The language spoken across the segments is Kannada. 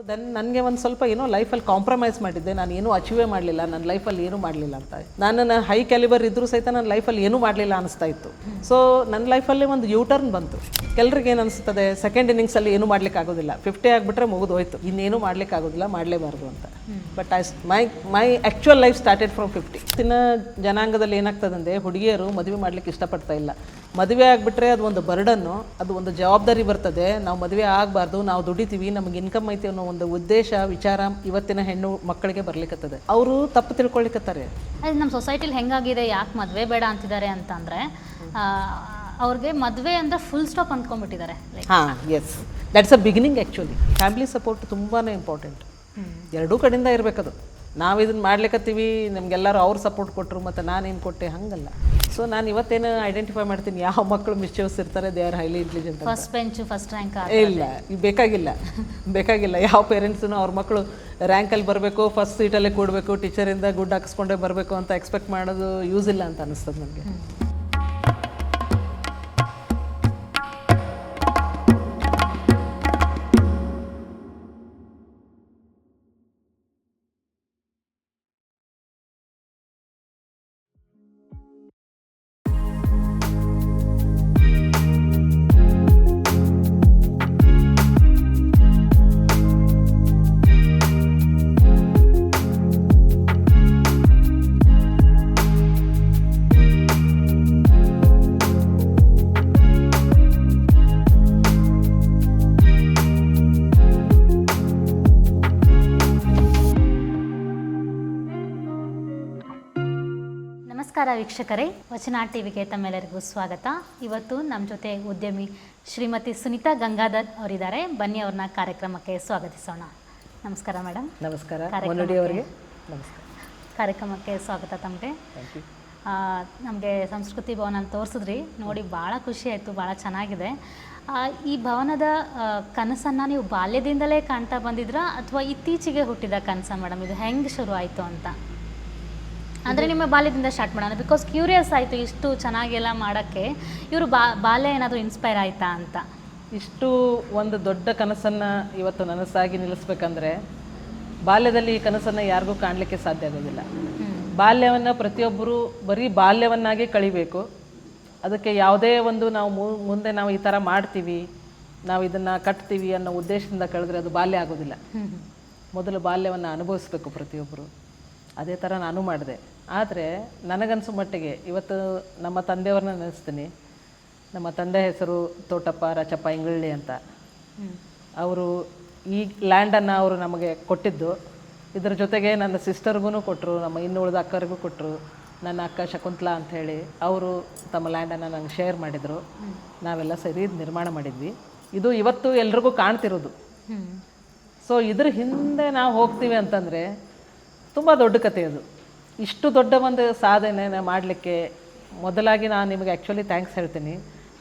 ದೆನ್ ನನಗೆ ಒಂದು ಸ್ವಲ್ಪ ಏನೋ ಲೈಫಲ್ಲಿ ಕಾಂಪ್ರಮೈಸ್ ಮಾಡಿದ್ದೆ, ನಾನು ಏನೂ ಅಚೀವೇ ಮಾಡಲಿಲ್ಲ, ನನ್ನ ಲೈಫಲ್ಲಿ ಏನೂ ಮಾಡಲಿಲ್ಲ ಅಂತ. ನಾನು ಹೈ ಕ್ಯಾಲಿಬರ್ ಇದ್ದರೂ ಸಹಿತ ನನ್ನ ಲೈಫಲ್ಲಿ ಏನೂ ಮಾಡಲಿಲ್ಲ ಅನಿಸ್ತಾ ಇತ್ತು. ಸೊ ನನ್ನ ಲೈಫಲ್ಲಿ ಒಂದು ಯೂಟರ್ನ್ ಬಂತು. ಕೆಲರಿಗೆ ಏನು ಅನಿಸ್ತದೆ, ಸೆಕೆಂಡ್ ಇನ್ನಿಂಗ್ಸಲ್ಲಿ ಏನೂ ಮಾಡ್ಲಿಕ್ಕೆ ಆಗೋದಿಲ್ಲ, 50 ಆಗಿಬಿಟ್ರೆ ಮುಗಿದು ಹೋಯ್ತು, ಇನ್ನೇನು ಮಾಡ್ಲಿಕ್ಕೆ ಆಗೋದಿಲ್ಲ, ಮಾಡಲೇಬಾರ್ದು ಅಂತ. But my actual life started from 50. ಇನ್ನು ಜನಾಂಗದಲ್ಲಿ ಏನಾಗ್ತದಂದರೆ, ಹುಡುಗಿಯರು ಮದುವೆ ಮಾಡಲಿಕ್ಕೆ ಇಷ್ಟಪಡ್ತಾ ಇಲ್ಲ. ಮದುವೆ ಆಗಿಬಿಟ್ರೆ ಅದು ಒಂದು ಬರ್ಡನ್ನು, ಅದು ಒಂದು ಜವಾಬ್ದಾರಿ ಬರ್ತದೆ. ನಾವು ಮದುವೆ ಆಗಬಾರ್ದು, ನಾವು ದುಡಿತೀವಿ, ನಮಗೆ ಇನ್ಕಮ್ ಐತಿ ಅನ್ನೋ ಒಂದು ಉದ್ದೇಶ ವಿಚಾರ ಇವತ್ತಿನ ಹೆಣ್ಣು ಮಕ್ಕಳಿಗೆ ಬರ್ಲಿಕ್ಕತ್ತದೆ. ಅವರು ತಪ್ಪು ತಿಳ್ಕೊಳ್ಳಿಕ್ಕತ್ತಾರೆ. ಅದು ನಮ್ಮ ಸೊಸೈಟಿಲಿ ಹೆಂಗಾಗಿದೆ, ಯಾಕೆ ಮದುವೆ ಬೇಡ ಅಂತಿದ್ದಾರೆ ಅಂತಂದರೆ, ಅವ್ರಿಗೆ ಮದುವೆ ಅಂದರೆ ಫುಲ್ ಸ್ಟಾಪ್ ಅಂದ್ಕೊಂಡ್ಬಿಟ್ಟಿದ್ದಾರೆ. ಹಾಂ, yes, that's a beginning. Actually family support ತುಂಬಾ ಇಂಪಾರ್ಟೆಂಟ್. ಎರಡೂ ಕಡೆಯಿಂದ ಇರಬೇಕದು. ನಾವು ಇದನ್ನು ಮಾಡ್ಲಿಕ್ಕತ್ತೀವಿ, ನಮಗೆಲ್ಲರೂ ಅವ್ರು ಸಪೋರ್ಟ್ ಕೊಟ್ಟರು ಮತ್ತು ನಾನೇನು ಕೊಟ್ಟೆ, ಹಾಗಲ್ಲ. ಸೊ ನಾನು ಇವತ್ತೇನು ಐಡೆಂಟಿಫೈ ಮಾಡ್ತೀನಿ, ಯಾವ ಮಕ್ಕಳು ಮಿಸ್ಚೇವ್ಸ್ ಇರ್ತಾರೆ, they are highly intelligent. First bench first rank ಇಲ್ಲ, ಈಗ ಬೇಕಾಗಿಲ್ಲ. ಯಾವ ಪೇರೆಂಟ್ಸೂ ಅವ್ರ ಮಕ್ಕಳು ರ್ಯಾಂಕಲ್ಲಿ ಬರಬೇಕು, ಫಸ್ಟ್ ಸೀಟಲ್ಲೇ ಕೂಡಬೇಕು, ಟೀಚರಿಂದ ಗುಡ್ ಹಾಕಿಸ್ಕೊಂಡೇ ಬರಬೇಕು ಅಂತ ಎಕ್ಸ್ಪೆಕ್ಟ್ ಮಾಡೋದು ಯೂಸ್ ಇಲ್ಲ ಅಂತ ಅನಿಸ್ತದೆ ನನಗೆ. ನಮಸ್ಕಾರ ವೀಕ್ಷಕರೇ, ವಚನ ಟಿವಿಗೆ ತಮ್ಮೆಲ್ಲರಿಗೂ ಸ್ವಾಗತ. ಇವತ್ತು ನಮ್ಮ ಜೊತೆ ಉದ್ಯಮಿ ಶ್ರೀಮತಿ ಸುನೀತಾ ಗಂಗಾಧರ್ ಅವರಿದ್ದಾರೆ. ಬನ್ನಿ ಅವ್ರನ್ನ ಕಾರ್ಯಕ್ರಮಕ್ಕೆ ಸ್ವಾಗತಿಸೋಣ. ನಮಸ್ಕಾರ ಮೇಡಮ್. ನಮಸ್ಕಾರ. ಕಾರ್ಯಕ್ರಮಕ್ಕೆ ಸ್ವಾಗತ ತಮಗೆ. ನಮಗೆ ಸಂಸ್ಕೃತಿ ಭವನ ತೋರಿಸಿದ್ರಿ, ನೋಡಿ ಭಾಳ ಖುಷಿ ಆಯಿತು, ಭಾಳ ಚೆನ್ನಾಗಿದೆ. ಈ ಭವನದ ಕನಸನ್ನು ನೀವು ಬಾಲ್ಯದಿಂದಲೇ ಕಾಣ್ತಾ ಬಂದಿದ್ರಾ ಅಥವಾ ಇತ್ತೀಚೆಗೆ ಹುಟ್ಟಿದ ಕನಸ ಮೇಡಮ್? ಇದು ಹೆಂಗೆ ಶುರು ಆಯಿತು ಅಂತ ಅಂದರೆ ನಿಮ್ಮ ಬಾಲ್ಯದಿಂದ ಸ್ಟಾರ್ಟ್ ಮಾಡೋಣ. ಬಿಕಾಸ್ ಕ್ಯೂರಿಯಸ್ ಆಯಿತು, ಇಷ್ಟು ಚೆನ್ನಾಗೆಲ್ಲ ಮಾಡೋಕ್ಕೆ ಇವರು ಬಾಲ್ಯ ಏನಾದರೂ ಇನ್ಸ್ಪೈರ್ ಆಯಿತಾ ಅಂತ. ಇಷ್ಟು ಒಂದು ದೊಡ್ಡ ಕನಸನ್ನು ಇವತ್ತು ನನಸಾಗಿ ನಿಲ್ಲಿಸ್ಬೇಕಂದ್ರೆ, ಬಾಲ್ಯದಲ್ಲಿ ಈ ಕನಸನ್ನು ಯಾರಿಗೂ ಕಾಣಲಿಕ್ಕೆ ಸಾಧ್ಯ ಆಗೋದಿಲ್ಲ. ಬಾಲ್ಯವನ್ನು ಪ್ರತಿಯೊಬ್ಬರು ಬರೀ ಬಾಲ್ಯವನ್ನಾಗಿ ಕಳಿಬೇಕು. ಅದಕ್ಕೆ ಯಾವುದೇ ಒಂದು ನಾವು ಮುಂದೆ ನಾವು ಈ ಥರ ಮಾಡ್ತೀವಿ, ನಾವು ಇದನ್ನು ಕಟ್ತೀವಿ ಅನ್ನೋ ಉದ್ದೇಶದಿಂದ ಕಳೆದ್ರೆ ಅದು ಬಾಲ್ಯ ಆಗೋದಿಲ್ಲ. ಮೊದಲು ಬಾಲ್ಯವನ್ನು ಅನುಭವಿಸ್ಬೇಕು ಪ್ರತಿಯೊಬ್ಬರು. ಅದೇ ಥರ ನಾನು ಮಾಡಿದೆ. ಆದರೆ ನನಗನ್ಸೋ ಮಟ್ಟಿಗೆ ಇವತ್ತು ನಮ್ಮ ತಂದೆಯವ್ರನ್ನ ನೆನೆಸ್ತೀನಿ. ನಮ್ಮ ತಂದೆ ಹೆಸರು ತೋಟಪ್ಪ ರಾಚಪ್ಪ ಇಂಗಳ್ಳಿ ಅಂತ. ಅವರು ಈ ಲ್ಯಾಂಡನ್ನು ಅವರು ನಮಗೆ ಕೊಟ್ಟಿದ್ದು. ಇದರ ಜೊತೆಗೆ ನನ್ನ ಸಿಸ್ಟರ್ಗೂ ಕೊಟ್ಟರು, ನಮ್ಮ ಇನ್ನು ಉಳಿದ ಅಕ್ಕರಿಗೂ ಕೊಟ್ಟರು. ನನ್ನ ಅಕ್ಕ ಶಕುಂತಲಾ ಅಂಥೇಳಿ ಅವರು ತಮ್ಮ ಲ್ಯಾಂಡನ್ನು ನಂಗೆ ಶೇರ್ ಮಾಡಿದರು. ನಾವೆಲ್ಲ ಸೇರಿ ನಿರ್ಮಾಣ ಮಾಡಿದ್ವಿ. ಇದು ಇವತ್ತು ಎಲ್ರಿಗೂ ಕಾಣ್ತಿರೋದು. ಸೊ ಇದ್ರ ಹಿಂದೆ ನಾವು ಹೋಗ್ತೀವಿ ಅಂತಂದರೆ ತುಂಬ ದೊಡ್ಡ ಕಥೆ ಅದು. ಇಷ್ಟು ದೊಡ್ಡ ಒಂದು ಸಾಧನೆಯನ್ನು ಮಾಡಲಿಕ್ಕೆ ಮೊದಲಾಗಿ ನಾನು ನಿಮಗೆ ಆ್ಯಕ್ಚುಲಿ ಥ್ಯಾಂಕ್ಸ್ ಹೇಳ್ತೀನಿ.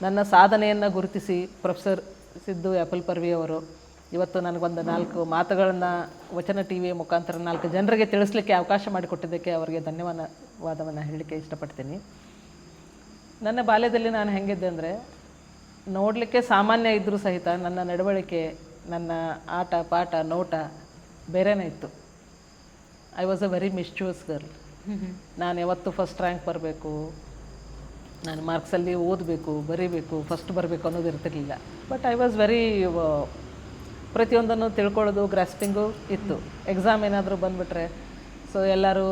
ನನ್ನ ಸಾಧನೆಯನ್ನು ಗುರುತಿಸಿ ಪ್ರೊಫೆಸರ್ ಸಿದ್ದು ಆ್ಯಪಲ್ ಪರ್ವಿ ಅವರು ಇವತ್ತು ನನಗೊಂದು 4 ಮಾತುಗಳನ್ನು ವಚನ ಟಿ ವಿಯ ಮುಖಾಂತರ 4 ಜನರಿಗೆ ತಿಳಿಸ್ಲಿಕ್ಕೆ ಅವಕಾಶ ಮಾಡಿಕೊಟ್ಟಿದ್ದಕ್ಕೆ ಅವರಿಗೆ ಧನ್ಯವಾದವನ್ನು ಹೇಳಲಿಕ್ಕೆ ಇಷ್ಟಪಡ್ತೀನಿ. ನನ್ನ ಬಾಲ್ಯದಲ್ಲಿ ನಾನು ಹೆಂಗಿದ್ದೆ ಅಂದರೆ, ನೋಡಲಿಕ್ಕೆ ಸಾಮಾನ್ಯ ಇದ್ದರೂ ಸಹಿತ ನನ್ನ ನಡವಳಿಕೆ, ನನ್ನ ಆಟ ಪಾಠ ನೋಟ ಬೇರೆನೇ ಇತ್ತು. I was a very mischievous girl. ನಾನು ಯಾವತ್ತು ಫಸ್ಟ್ ರ್ಯಾಂಕ್ ಬರಬೇಕು, ನಾನು ಮಾರ್ಕ್ಸಲ್ಲಿ ಓದಬೇಕು, ಬರೀಬೇಕು, ಫಸ್ಟ್ ಬರಬೇಕು ಅನ್ನೋದು ಇರ್ತಿರ್ಲಿಲ್ಲ. ಬಟ್ ಐ ವಾಸ್ ವೆರಿ ಪ್ರತಿಯೊಂದನ್ನು ತಿಳ್ಕೊಳ್ಳೋದು, ಗ್ರಾಸ್ಪಿಂಗು ಇತ್ತು. ಎಕ್ಸಾಮ್ ಏನಾದರೂ ಬಂದುಬಿಟ್ರೆ ಸೊ ಎಲ್ಲರೂ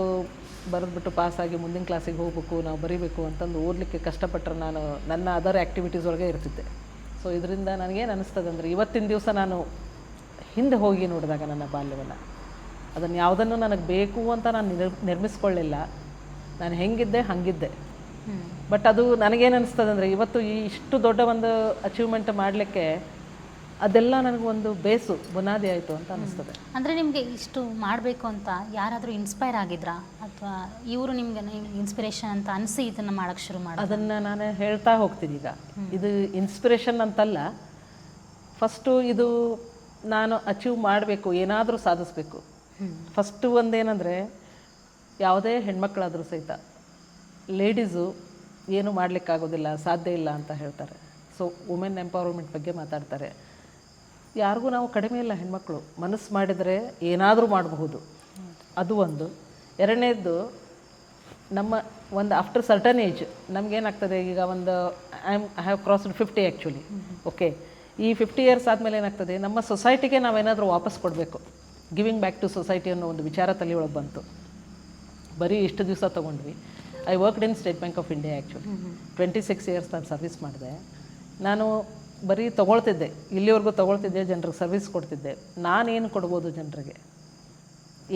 ಬರೆದ್ಬಿಟ್ಟು ಪಾಸಾಗಿ ಮುಂದಿನ ಕ್ಲಾಸಿಗೆ ಹೋಗ್ಬೇಕು, ನಾವು ಬರೀಬೇಕು ಅಂತಂದು ಓದಲಿಕ್ಕೆ ಕಷ್ಟಪಟ್ಟರೆ ನಾನು ನನ್ನ ಅದರ್ ಆ್ಯಕ್ಟಿವಿಟೀಸ್ ಒಳಗೆ ಇರ್ತಿದ್ದೆ. ಸೊ ಇದರಿಂದ ನನಗೇನು ಅನ್ನಿಸ್ತದೆ ಅಂದರೆ, ಇವತ್ತಿನ ದಿವಸ ನಾನು ಹಿಂದೆ ಹೋಗಿ ನೋಡಿದಾಗ ನನ್ನ ಬಾಲ್ಯವನ್ನು, ಅದನ್ನು ಯಾವುದನ್ನು ನನಗೆ ಬೇಕು ಅಂತ ನಾನು ನಿರ್ಮಿಸ್ಕೊಳ್ಳಿಲ್ಲ. ನಾನು ಹೆಂಗಿದ್ದೆ ಹಾಗಿದ್ದೆ. ಬಟ್ ಅದು ನನಗೇನು ಅನಿಸ್ತದೆ ಅಂದರೆ, ಇವತ್ತು ಈ ಇಷ್ಟು ದೊಡ್ಡ ಒಂದು ಅಚೀವ್ಮೆಂಟ್ ಮಾಡಲಿಕ್ಕೆ ಅದೆಲ್ಲ ನನಗೊಂದು ಬೇಸು ಬುನಾದಿ ಆಯಿತು ಅಂತ ಅನಿಸ್ತದೆ. ಅಂದರೆ ನಿಮಗೆ ಇಷ್ಟು ಮಾಡಬೇಕು ಅಂತ ಯಾರಾದರೂ ಇನ್ಸ್ಪೈರ್ ಆಗಿದ್ರಾ, ಅಥವಾ ಇವರು ನಿಮ್ಗೆ ಇನ್ಸ್ಪಿರೇಷನ್ ಅಂತ ಅನಿಸಿ ಇದನ್ನು ಮಾಡೋಕ್ಕೆ ಶುರು ಮಾಡಿ? ಅದನ್ನು ನಾನು ಹೇಳ್ತಾ ಹೋಗ್ತೀನಿ. ಈಗ ಇದು ಇನ್ಸ್ಪಿರೇಷನ್ ಅಂತಲ್ಲ. ಫಸ್ಟು ಇದು ನಾನು ಅಚೀವ್ ಮಾಡಬೇಕು, ಏನಾದರೂ ಸಾಧಿಸಬೇಕು. ಫಸ್ಟು ಒಂದೇನೆಂದರೆ, ಯಾವುದೇ ಹೆಣ್ಮಕ್ಳಾದರೂ ಸಹಿತ ಲೇಡೀಸು ಏನು ಮಾಡಲಿಕ್ಕಾಗೋದಿಲ್ಲ, ಸಾಧ್ಯ ಇಲ್ಲ ಅಂತ ಹೇಳ್ತಾರೆ. ಸೊ ವುಮೆನ್ ಎಂಪವರ್ಮೆಂಟ್ ಬಗ್ಗೆ ಮಾತಾಡ್ತಾರೆ. ಯಾರಿಗೂ ನಾವು ಕಡಿಮೆ ಇಲ್ಲ. ಹೆಣ್ಮಕ್ಳು ಮನಸ್ಸು ಮಾಡಿದರೆ ಏನಾದರೂ ಮಾಡಬಹುದು, ಅದು ಒಂದು. ಎರಡನೇದ್ದು, ನಮ್ಮ ಒಂದು ಆಫ್ಟರ್ ಸರ್ಟನ್ ಏಜ್ ನಮಗೇನಾಗ್ತದೆ, ಈಗ ಒಂದು I have crossed 50 actually. Okay, ಈ 50 ಇಯರ್ಸ್ ಆದಮೇಲೆ ಏನಾಗ್ತದೆ, ನಮ್ಮ ಸೊಸೈಟಿಗೆ ನಾವೇನಾದರೂ ವಾಪಸ್ ಕೊಡಬೇಕು, ಗಿವಿಂಗ್ ಬ್ಯಾಕ್ ಟು ಸೊಸೈಟಿ ಅನ್ನೋ ಒಂದು ವಿಚಾರ ತಲೆಯೊಳಗೆ ಬಂತು. ಬರೀ ಇಷ್ಟು ದಿವಸ ತೊಗೊಂಡ್ವಿ. I worked in state bank of India actually. 26 years ನಾನು ಸರ್ವಿಸ್ ಮಾಡಿದೆ. ನಾನು ಬರೀ ತೊಗೊಳ್ತಿದ್ದೆ, ಇಲ್ಲಿವರೆಗೂ ತೊಗೊಳ್ತಿದ್ದೆ, ಜನರಿಗೆ ಸರ್ವಿಸ್ ಕೊಡ್ತಿದ್ದೆ. ನಾನೇನು ಕೊಡ್ಬೋದು ಜನರಿಗೆ,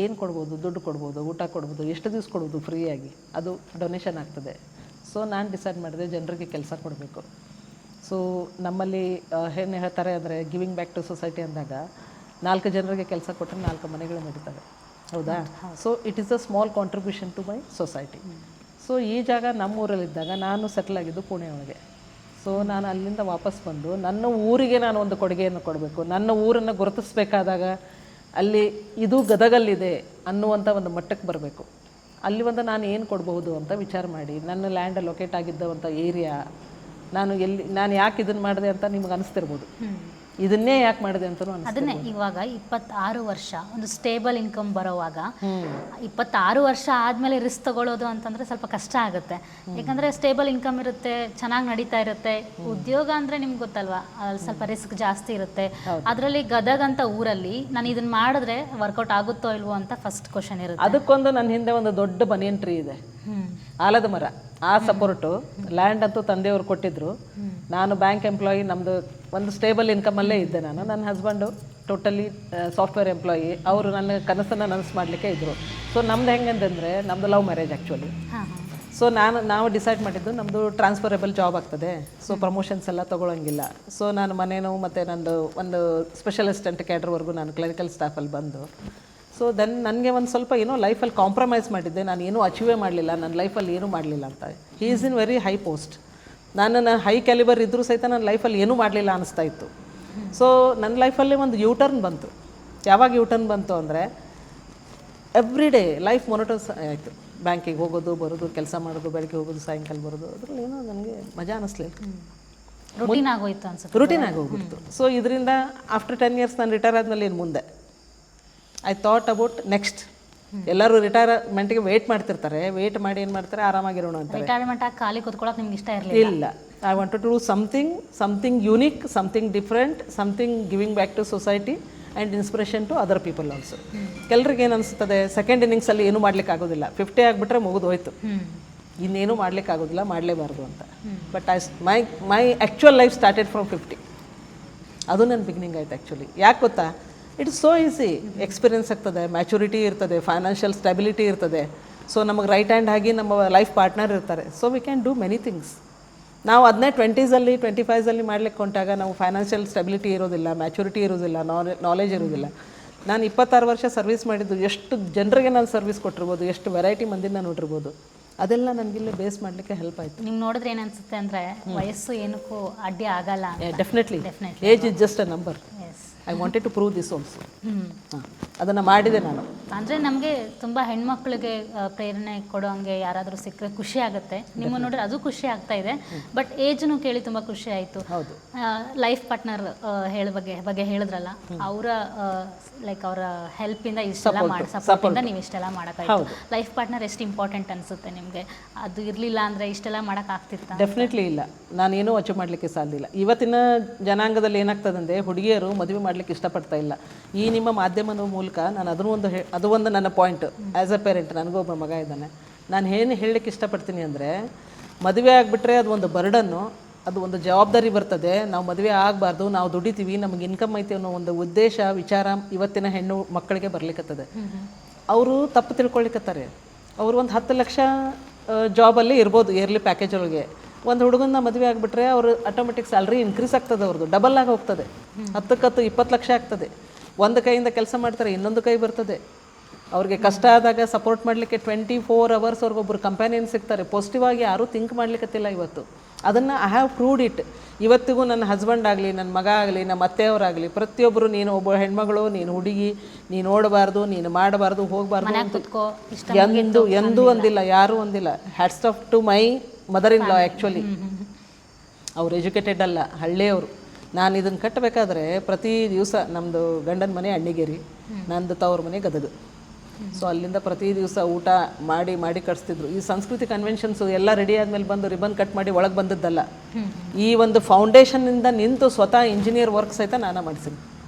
ಏನು ಕೊಡ್ಬೋದು, ದುಡ್ಡು ಕೊಡ್ಬೋದು, ಊಟ ಕೊಡ್ಬೋದು, ಎಷ್ಟು ದಿವಸ ಕೊಡ್ಬೋದು ಫ್ರೀಯಾಗಿ, ಅದು ಡೊನೇಷನ್ ಆಗ್ತದೆ. ಸೊ ನಾನು ಡಿಸೈಡ್ ಮಾಡಿದೆ ಜನರಿಗೆ ಕೆಲಸ ಕೊಡಬೇಕು. ಸೊ ನಮ್ಮಲ್ಲಿ ಏನು ಹೇಳ್ತಾರೆ ಅಂದರೆ, ಗಿವಿಂಗ್ ಬ್ಯಾಕ್ ಟು ಸೊಸೈಟಿ ಅಂದಾಗ 4 ಜನರಿಗೆ ಕೆಲಸ ಕೊಟ್ಟರೆ 4 ಮನೆಗಳು ನಡೀತವೆ, ಹೌದಾ? So it is a small contribution to my society. So ಈ ಜಾಗ ನಮ್ಮೂರಲ್ಲಿದ್ದಾಗ ನಾನು ಸೆಟ್ಲ್ ಆಗಿದ್ದು ಪುಣೆ ಒಳಗೆ. ಸೊ ನಾನು ಅಲ್ಲಿಂದ ವಾಪಸ್ ಬಂದು ನನ್ನ ಊರಿಗೆ ನಾನು ಒಂದು ಕೊಡುಗೆಯನ್ನು ಕೊಡಬೇಕು, ನನ್ನ ಊರನ್ನು ಗುರುತಿಸ್ಬೇಕಾದಾಗ ಅಲ್ಲಿ ಇದು ಗದಗಲ್ಲಿದೆ ಅನ್ನುವಂಥ ಒಂದು ಮಟ್ಟಕ್ಕೆ ಬರಬೇಕು. ಅಲ್ಲಿ ಒಂದು ನಾನು ಏನು ಕೊಡಬಹುದು ಅಂತ ವಿಚಾರ ಮಾಡಿ, ನನ್ನ ಲ್ಯಾಂಡ್ ಲೊಕೇಟ್ ಆಗಿದ್ದಂಥ ಏರಿಯಾ, ನಾನು ಯಾಕೆ ಇದನ್ನು ಮಾಡಿದೆ ಅಂತ ನಿಮ್ಗೆ ಅನಿಸ್ತಿರ್ಬೋದು, ಇದನ್ನೇ ಯಾಕೆ ಮಾಡಿದೆ ಅಂತಲೂ ಅದನ್ನೇ. ಇವಾಗ 26 ವರ್ಷ ಒಂದು ಸ್ಟೇಬಲ್ ಇನ್ಕಮ್ ಬರೋವಾಗ 26 ವರ್ಷ ಆದಮೇಲೆ ರಿಸ್ಕ್ ತಗೊಳ್ಳೋದು ಅಂತಂದರೆ ಸ್ವಲ್ಪ ಕಷ್ಟ ಆಗುತ್ತೆ. ಯಾಕಂದರೆ ಸ್ಟೇಬಲ್ ಇನ್ಕಮ್ ಇರುತ್ತೆ, ಚೆನ್ನಾಗಿ ನಡೀತಾ ಇರುತ್ತೆ. ಉದ್ಯೋಗ ಅಂದರೆ ನಿಮ್ಗೆ ಗೊತ್ತಲ್ವಾ, ಅಲ್ಲಿ ಸ್ವಲ್ಪ ರಿಸ್ಕ್ ಜಾಸ್ತಿ ಇರುತ್ತೆ. ಅದರಲ್ಲಿ ಗದಗ್ ಅಂತ ಊರಲ್ಲಿ ನಾನು ಇದನ್ನು ಮಾಡಿದ್ರೆ ವರ್ಕೌಟ್ ಆಗುತ್ತೋ ಇಲ್ವೋ ಅಂತ ಫಸ್ಟ್ ಕ್ವಶನ್ ಇರುತ್ತೆ. ಅದಕ್ಕೊಂದು ನನ್ನ ಹಿಂದೆ ಒಂದು ದೊಡ್ಡ ಬನಿಯನ್ ಟ್ರೀ ಇದೆ, ಆಲದ ಮರ. ಆ ಸಪೋರ್ಟು ಲ್ಯಾಂಡ್ ಅಂತೂ ತಂದೆಯವರು ಕೊಟ್ಟಿದ್ರು. ನಾನು ಬ್ಯಾಂಕ್ ಎಂಪ್ಲಾಯಿ, ನಮ್ಮದು ಒಂದು ಸ್ಟೇಬಲ್ ಇನ್ಕಮಲ್ಲೇ ಇದ್ದೆ ನಾನು. ನನ್ನ ಹಸ್ಬೆಂಡು ಟೋಟಲಿ ಸಾಫ್ಟ್ವೇರ್ ಎಂಪ್ಲಾಯಿ. ಅವರು ನನ್ನ ಕನಸನ್ನು ನನಸು ಮಾಡಲಿಕ್ಕೆ ಇದ್ದರು. ಸೊ ನಮ್ದು ಹೆಂಗಂತಂದರೆ, ನಮ್ಮದು ಲವ್ ಮ್ಯಾರೇಜ್ ಆ್ಯಕ್ಚುಲಿ. ಸೊ ನಾವು ಡಿಸೈಡ್ ಮಾಡಿದ್ದು ನಮ್ಮದು ಟ್ರಾನ್ಸ್ಫರಬಲ್ ಜಾಬ್ ಆಗ್ತದೆ, ಸೊ ಪ್ರಮೋಷನ್ಸ್ ಎಲ್ಲ ತೊಗೊಳಂಗಿಲ್ಲ. ಸೊ ನಾನು ಮನೇನು ಮತ್ತು ನಂದು ಒಂದು ಸ್ಪೆಷಲ್ ಅಸಿಸ್ಟೆಂಟ್ ಕ್ಯಾಡ್ರ್ವರೆಗೂ ನಾನು ಕ್ಲರಿಕಲ್ ಸ್ಟಾಫಲ್ಲಿ ಬಂದು, ಸೊ ದೆನ್ ನನಗೆ ಒಂದು ಸ್ವಲ್ಪ ಏನೋ ಲೈಫಲ್ಲಿ ಕಾಂಪ್ರಮೈಸ್ ಮಾಡಿದ್ದೆ. ನಾನು ಏನೂ ಅಚೀವೇ ಮಾಡಲಿಲ್ಲ, ನನ್ನ ಲೈಫಲ್ಲಿ ಏನೂ ಮಾಡಲಿಲ್ಲ ಅಂತ. He is in very high post. ನಾನು ಹೈ ಕ್ಯಾಲಿಬರ್ ಇದ್ದರೂ ಸಹಿತ ನನ್ನ ಲೈಫಲ್ಲಿ ಏನೂ ಮಾಡಲಿಲ್ಲ ಅನ್ನಿಸ್ತಾ ಇತ್ತು. ಸೊ ನನ್ನ ಲೈಫಲ್ಲಿ ಒಂದು ಯೂಟರ್ನ್ ಬಂತು. ಯಾವಾಗ ಯೂಟರ್ನ್ ಬಂತು ಅಂದರೆ, ಎವ್ರಿ ಡೇ ಲೈಫ್ ಮೊನೋಟೋಸ್ ಆಯಿತು. ಬ್ಯಾಂಕಿಗೆ ಹೋಗೋದು ಬರೋದು, ಕೆಲಸ ಮಾಡೋದು, ಬೆಳಗ್ಗೆ ಹೋಗೋದು, ಸಾಯಂಕಾಲ ಬರೋದು, ಅದರಲ್ಲಿ ಏನೋ ನನಗೆ ಮಜಾ ಅನ್ನಿಸ್ಲಿಲ್ಲ. ರೂಟೀನ್ ಆಗೋಯ್ತು ಅನ್ಸುತ್ತೆ. ರೂಟೀನ್ ಆಗಿ ಹೋಗ್ಬಿಡ್ತು. ಸೊ ಇದರಿಂದ ಆಫ್ಟರ್ 10 ಇಯರ್ಸ್ ನಾನು ರಿಟೈರ್ ಆದಮೇಲೆ ಇನ್ನು ಮುಂದೆ ಐ ಥಾಟ್ ಅಬೌಟ್ ನೆಕ್ಸ್ಟ್. ಎಲ್ಲರೂ ರಿಟೈರ್ಮೆಂಟ್ಗೆ ವೇಟ್ ಮಾಡ್ತಿರ್ತಾರೆ, ವೇಟ್ ಮಾಡಿ ಏನು ಮಾಡ್ತಾರೆ, ಆರಾಮಾಗಿರೋಣ ಅಂತ. ರಿಟೈರ್ಮೆಂಟ್ ಆಗಿ ಖಾಲಿ ಕೂತ್ಕೊಳ್ಳೋಕೆ ನಿಮ್ಗೆ ಇಷ್ಟ ಇರಲಿಲ್ಲ? ಇಲ್ಲ, I wanted to do something unique, something different, something giving back to society and inspiration to other people also. ಕೆಲರಿಗೆ ಏನು ಅನಿಸ್ತದೆ, ಸೆಕೆಂಡ್ ಇನ್ನಿಂಗ್ಸಲ್ಲಿ ಏನೂ ಮಾಡ್ಲಿಕ್ಕೆ ಆಗೋದಿಲ್ಲ, 50 ಆಗಿಬಿಟ್ರೆ ಮುಗಿದು ಹೋಯ್ತು, ಇನ್ನೇನು ಮಾಡ್ಲಿಕ್ಕೆ ಆಗೋದಿಲ್ಲ, ಮಾಡಲೇಬಾರ್ದು ಅಂತ. But my actual life started from 50. ಅದು ನನ್ನ ಬಿಗಿನಿಂಗ್ ಆಯ್ತು ಆ್ಯಕ್ಚುಲಿ. ಯಾಕೆ ಗೊತ್ತಾ, it is so easy. Experience ಆಗ್ತದೆ, ಮ್ಯಾಚುರಿಟಿ ಇರ್ತದೆ, ಫೈನಾನ್ಷಿಯಲ್ ಸ್ಟೆಬಿಲಿಟಿ ಇರ್ತದೆ. ಸೊ ನಮಗೆ ರೈಟ್ ಹ್ಯಾಂಡ್ ಆಗಿ ನಮ್ಮ ಲೈಫ್ ಪಾರ್ಟ್ನರ್ ಇರ್ತಾರೆ. So we can do many things. ನಾವು ಅದನ್ನೇ 20s 25s ಮಾಡ್ಲಿಕ್ಕೆ ಹೊಂಟಾಗ ನಾವು ಫೈನಾನ್ಷಿಯಲ್ ಸ್ಟೆಬಿಲಿಟಿ ಇರೋದಿಲ್ಲ, ಮ್ಯಾಚುರಿಟಿ ಇರೋದಿಲ್ಲ, ನಾಲೆಜ್ ಇರೋದಿಲ್ಲ. ನಾನು 26 ವರ್ಷ ಸರ್ವಿಸ್ ಮಾಡಿದ್ದು, ಎಷ್ಟು ಜನರಿಗೆ ನಾನು ಸರ್ವಿಸ್ ಕೊಟ್ಟಿರ್ಬೋದು, ಎಷ್ಟು ವೆರೈಟಿ ಮಂದಿನ ನೋಡಿರ್ಬೋದು, ಅದೆಲ್ಲ ನನಗಿಲ್ಲೇ ಬೇಸ್ ಮಾಡಲಿಕ್ಕೆ ಹೆಲ್ಪ್ ಆಯಿತು. ನಿಮ್ಗೆ ನೋಡಿದ್ರೆ ಏನು ಅನ್ಸುತ್ತೆ ಅಂದರೆ, ವಯಸ್ಸು ಏನಕ್ಕೂ ಅಡ್ಡಿ ಆಗಲ್ಲ. Definitely age is just a number. I wanted to prove this also. ಅದನ್ನು ಮಾಡಿದೆ ನಾನು. ಅಂದರೆ ನಮಗೆ ತುಂಬ ಹೆಣ್ಮಕ್ಳಿಗೆ ಪ್ರೇರಣೆ ಕೊಡೋ ಹಂಗೆ ಯಾರಾದರೂ ಸಿಕ್ಕರೆ ಖುಷಿ ಆಗುತ್ತೆ. ನಿಮ್ಮ ನೋಡಿದ್ರೆ ಅದು ಖುಷಿ ಆಗ್ತಾ ಇದೆ. ಬಟ್ ಏಜ್ನು ಕೇಳಿ ತುಂಬ ಖುಷಿ ಆಯಿತು. ಹೌದು. ಲೈಫ್ ಪಾರ್ಟ್ನರ್ ಬಗ್ಗೆ ಹೇಳಿದ್ರಲ್ಲ, ಅವರ ಲೈಕ್ ಅವರ ಹೆಲ್ಪಿಂದ ಇಷ್ಟೆಲ್ಲ ಸಪೋರ್ಟಿಂದ ನೀವು ಇಷ್ಟೆಲ್ಲ ಮಾಡೋಕ್ಕಾಯ್ತು. ಲೈಫ್ ಪಾರ್ಟ್ನರ್ ಎಷ್ಟು ಇಂಪಾರ್ಟೆಂಟ್ ಅನಿಸುತ್ತೆ ನಿಮಗೆ? ಅದು ಇರಲಿಲ್ಲ ಅಂದರೆ ಇಷ್ಟೆಲ್ಲ ಮಾಡೋಕ್ಕಾಗ್ತಿತ್ತ? ಡೆಫಿನೆಟ್ಲಿ ಇಲ್ಲ, ನಾನೇನೂ ಅಚೀವ್ ಮಾಡಲಿಕ್ಕೆ ಸಾಧ್ಯವಿಲ್ಲ. ಇವತ್ತಿನ ಜನಾಂಗದಲ್ಲಿ ಏನಾಗ್ತದಂದರೆ, ಹುಡುಗಿಯರು ಮದುವೆ ಮಾಡಲಿಕ್ಕೆ ಇಷ್ಟಪಡ್ತಾ ಇಲ್ಲ. ಈ ನಿಮ್ಮ ಮಾಧ್ಯಮದ ಮೂಲಕ ನಾನು ಅದು ಒಂದು ನನ್ನ ಪಾಯಿಂಟ್. ಆ್ಯಸ್ ಅ ಪೇರೆಂಟ್, ನನಗೂ ಒಬ್ಬ ಮಗ ಇದ್ದಾನೆ. ನಾನು ಏನು ಹೇಳಲಿಕ್ಕೆ ಇಷ್ಟಪಡ್ತೀನಿ ಅಂದರೆ, ಮದುವೆ ಆಗಿಬಿಟ್ರೆ ಅದು ಒಂದು ಬರ್ಡನ್ನು, ಅದು ಒಂದು ಜವಾಬ್ದಾರಿ ಬರ್ತದೆ. ನಾವು ಮದುವೆ ಆಗಬಾರ್ದು, ನಾವು ದುಡಿತೀವಿ, ನಮಗೆ ಇನ್ಕಮ್ ಐತಿ ಅನ್ನೋ ಒಂದು ಉದ್ದೇಶ ವಿಚಾರ ಇವತ್ತಿನ ಹೆಣ್ಣು ಮಕ್ಕಳಿಗೆ ಬರ್ಲಿಕ್ಕತ್ತದೆ. ಅವರು ತಪ್ಪು ತಿಳ್ಕೊಳ್ಳಿಕ್ಕತ್ತಾರೆ. ಅವರು ಒಂದು 10 ಲಕ್ಷ ಜಾಬಲ್ಲಿ ಇರ್ಬೋದು ಇಯರ್ಲಿ ಪ್ಯಾಕೇಜ್ ಒಳಗೆ. ಒಂದು ಹುಡುಗನ ಮದುವೆ ಆಗಿಬಿಟ್ರೆ ಅವರು ಆಟೋಮೆಟಿಕ್ ಸ್ಯಾಲ್ರಿ ಇನ್ಕ್ರೀಸ್ ಆಗ್ತದೆ, ಅವ್ರದ್ದು ಡಬಲ್ ಆಗಿ ಹೋಗ್ತದೆ. 10 20 ಲಕ್ಷ ಆಗ್ತದೆ. ಒಂದು ಕೈಯಿಂದ ಕೆಲಸ ಮಾಡ್ತಾರೆ, ಇನ್ನೊಂದು ಕೈ ಬರ್ತದೆ. ಅವ್ರಿಗೆ ಕಷ್ಟ ಆದಾಗ ಸಪೋರ್ಟ್ ಮಾಡಲಿಕ್ಕೆ 24 hours ಅವ್ರಿಗೊಬ್ಬರು ಕಂಪ್ಯಾನಿಯನ್ ಸಿಗ್ತಾರೆ. ಪಾಸಿಟಿವ್ ಆಗಿ ಯಾರೂ ಥಿಂಕ್ ಮಾಡ್ಲಿಕ್ಕತ್ತಿಲ್ಲ ಇವತ್ತು. ಅದನ್ನು ಐ ಹ್ಯಾವ್ ಪ್ರೂವ್ಡ್ ಇಟ್. ಇವತ್ತಿಗೂ ನನ್ನ ಹಸ್ಬೆಂಡ್ ಆಗಲಿ, ನನ್ನ ಮಗ ಆಗಲಿ, ನಮ್ಮ ಅತ್ತೆಯವರಾಗಲಿ, ಪ್ರತಿಯೊಬ್ಬರು ನೀನು ಒಬ್ಬ ಹೆಣ್ಮಗಳು, ನೀನು ಹುಡುಗಿ, ನೀನು ನೋಡಬಾರ್ದು, ನೀನು ಮಾಡಬಾರ್ದು, ಹೋಗಬಾರ್ದು ಎಂದೂ ಅಂದಿಲ್ಲ, ಯಾರೂ ಅಂದಿಲ್ಲ. Hats off to my mother in law. Actually ಅವ್ರು ಎಜುಕೇಟೆಡ್ ಅಲ್ಲ, ಹಳ್ಳಿಯವರು. ನಾನು ಇದನ್ನು ಕಟ್ಟಬೇಕಾದ್ರೆ ಪ್ರತಿ ದಿವಸ ನಮ್ಮದು ಗಂಡನ ಮನೆ ಅಣ್ಣಿಗೇರಿ, ನಂದು ತವ್ರ ಮನೆ ಗದಗ. ಸೊ ಅಲ್ಲಿಂದ ಪ್ರತಿ ದಿವಸ ಊಟ ಮಾಡಿ ಕಟ್ಸ್ತಿದ್ರು. ಈ ಸಂಸ್ಕೃತಿ ಕನ್ವೆನ್ಷನ್ಸು ಎಲ್ಲ ರೆಡಿ ಆದಮೇಲೆ ಬಂದು ರಿಬನ್ ಕಟ್ ಮಾಡಿ ಒಳಗೆ ಬಂದದ್ದಲ್ಲ. ಈ ಒಂದು ಫೌಂಡೇಶನ್ನಿಂದ ನಿಂತು ಸ್ವತಃ ಇಂಜಿನಿಯರ್ ವರ್ಕ್ ಸಹಿತ ನಾನು ಮಾಡಿಸಿನಿ.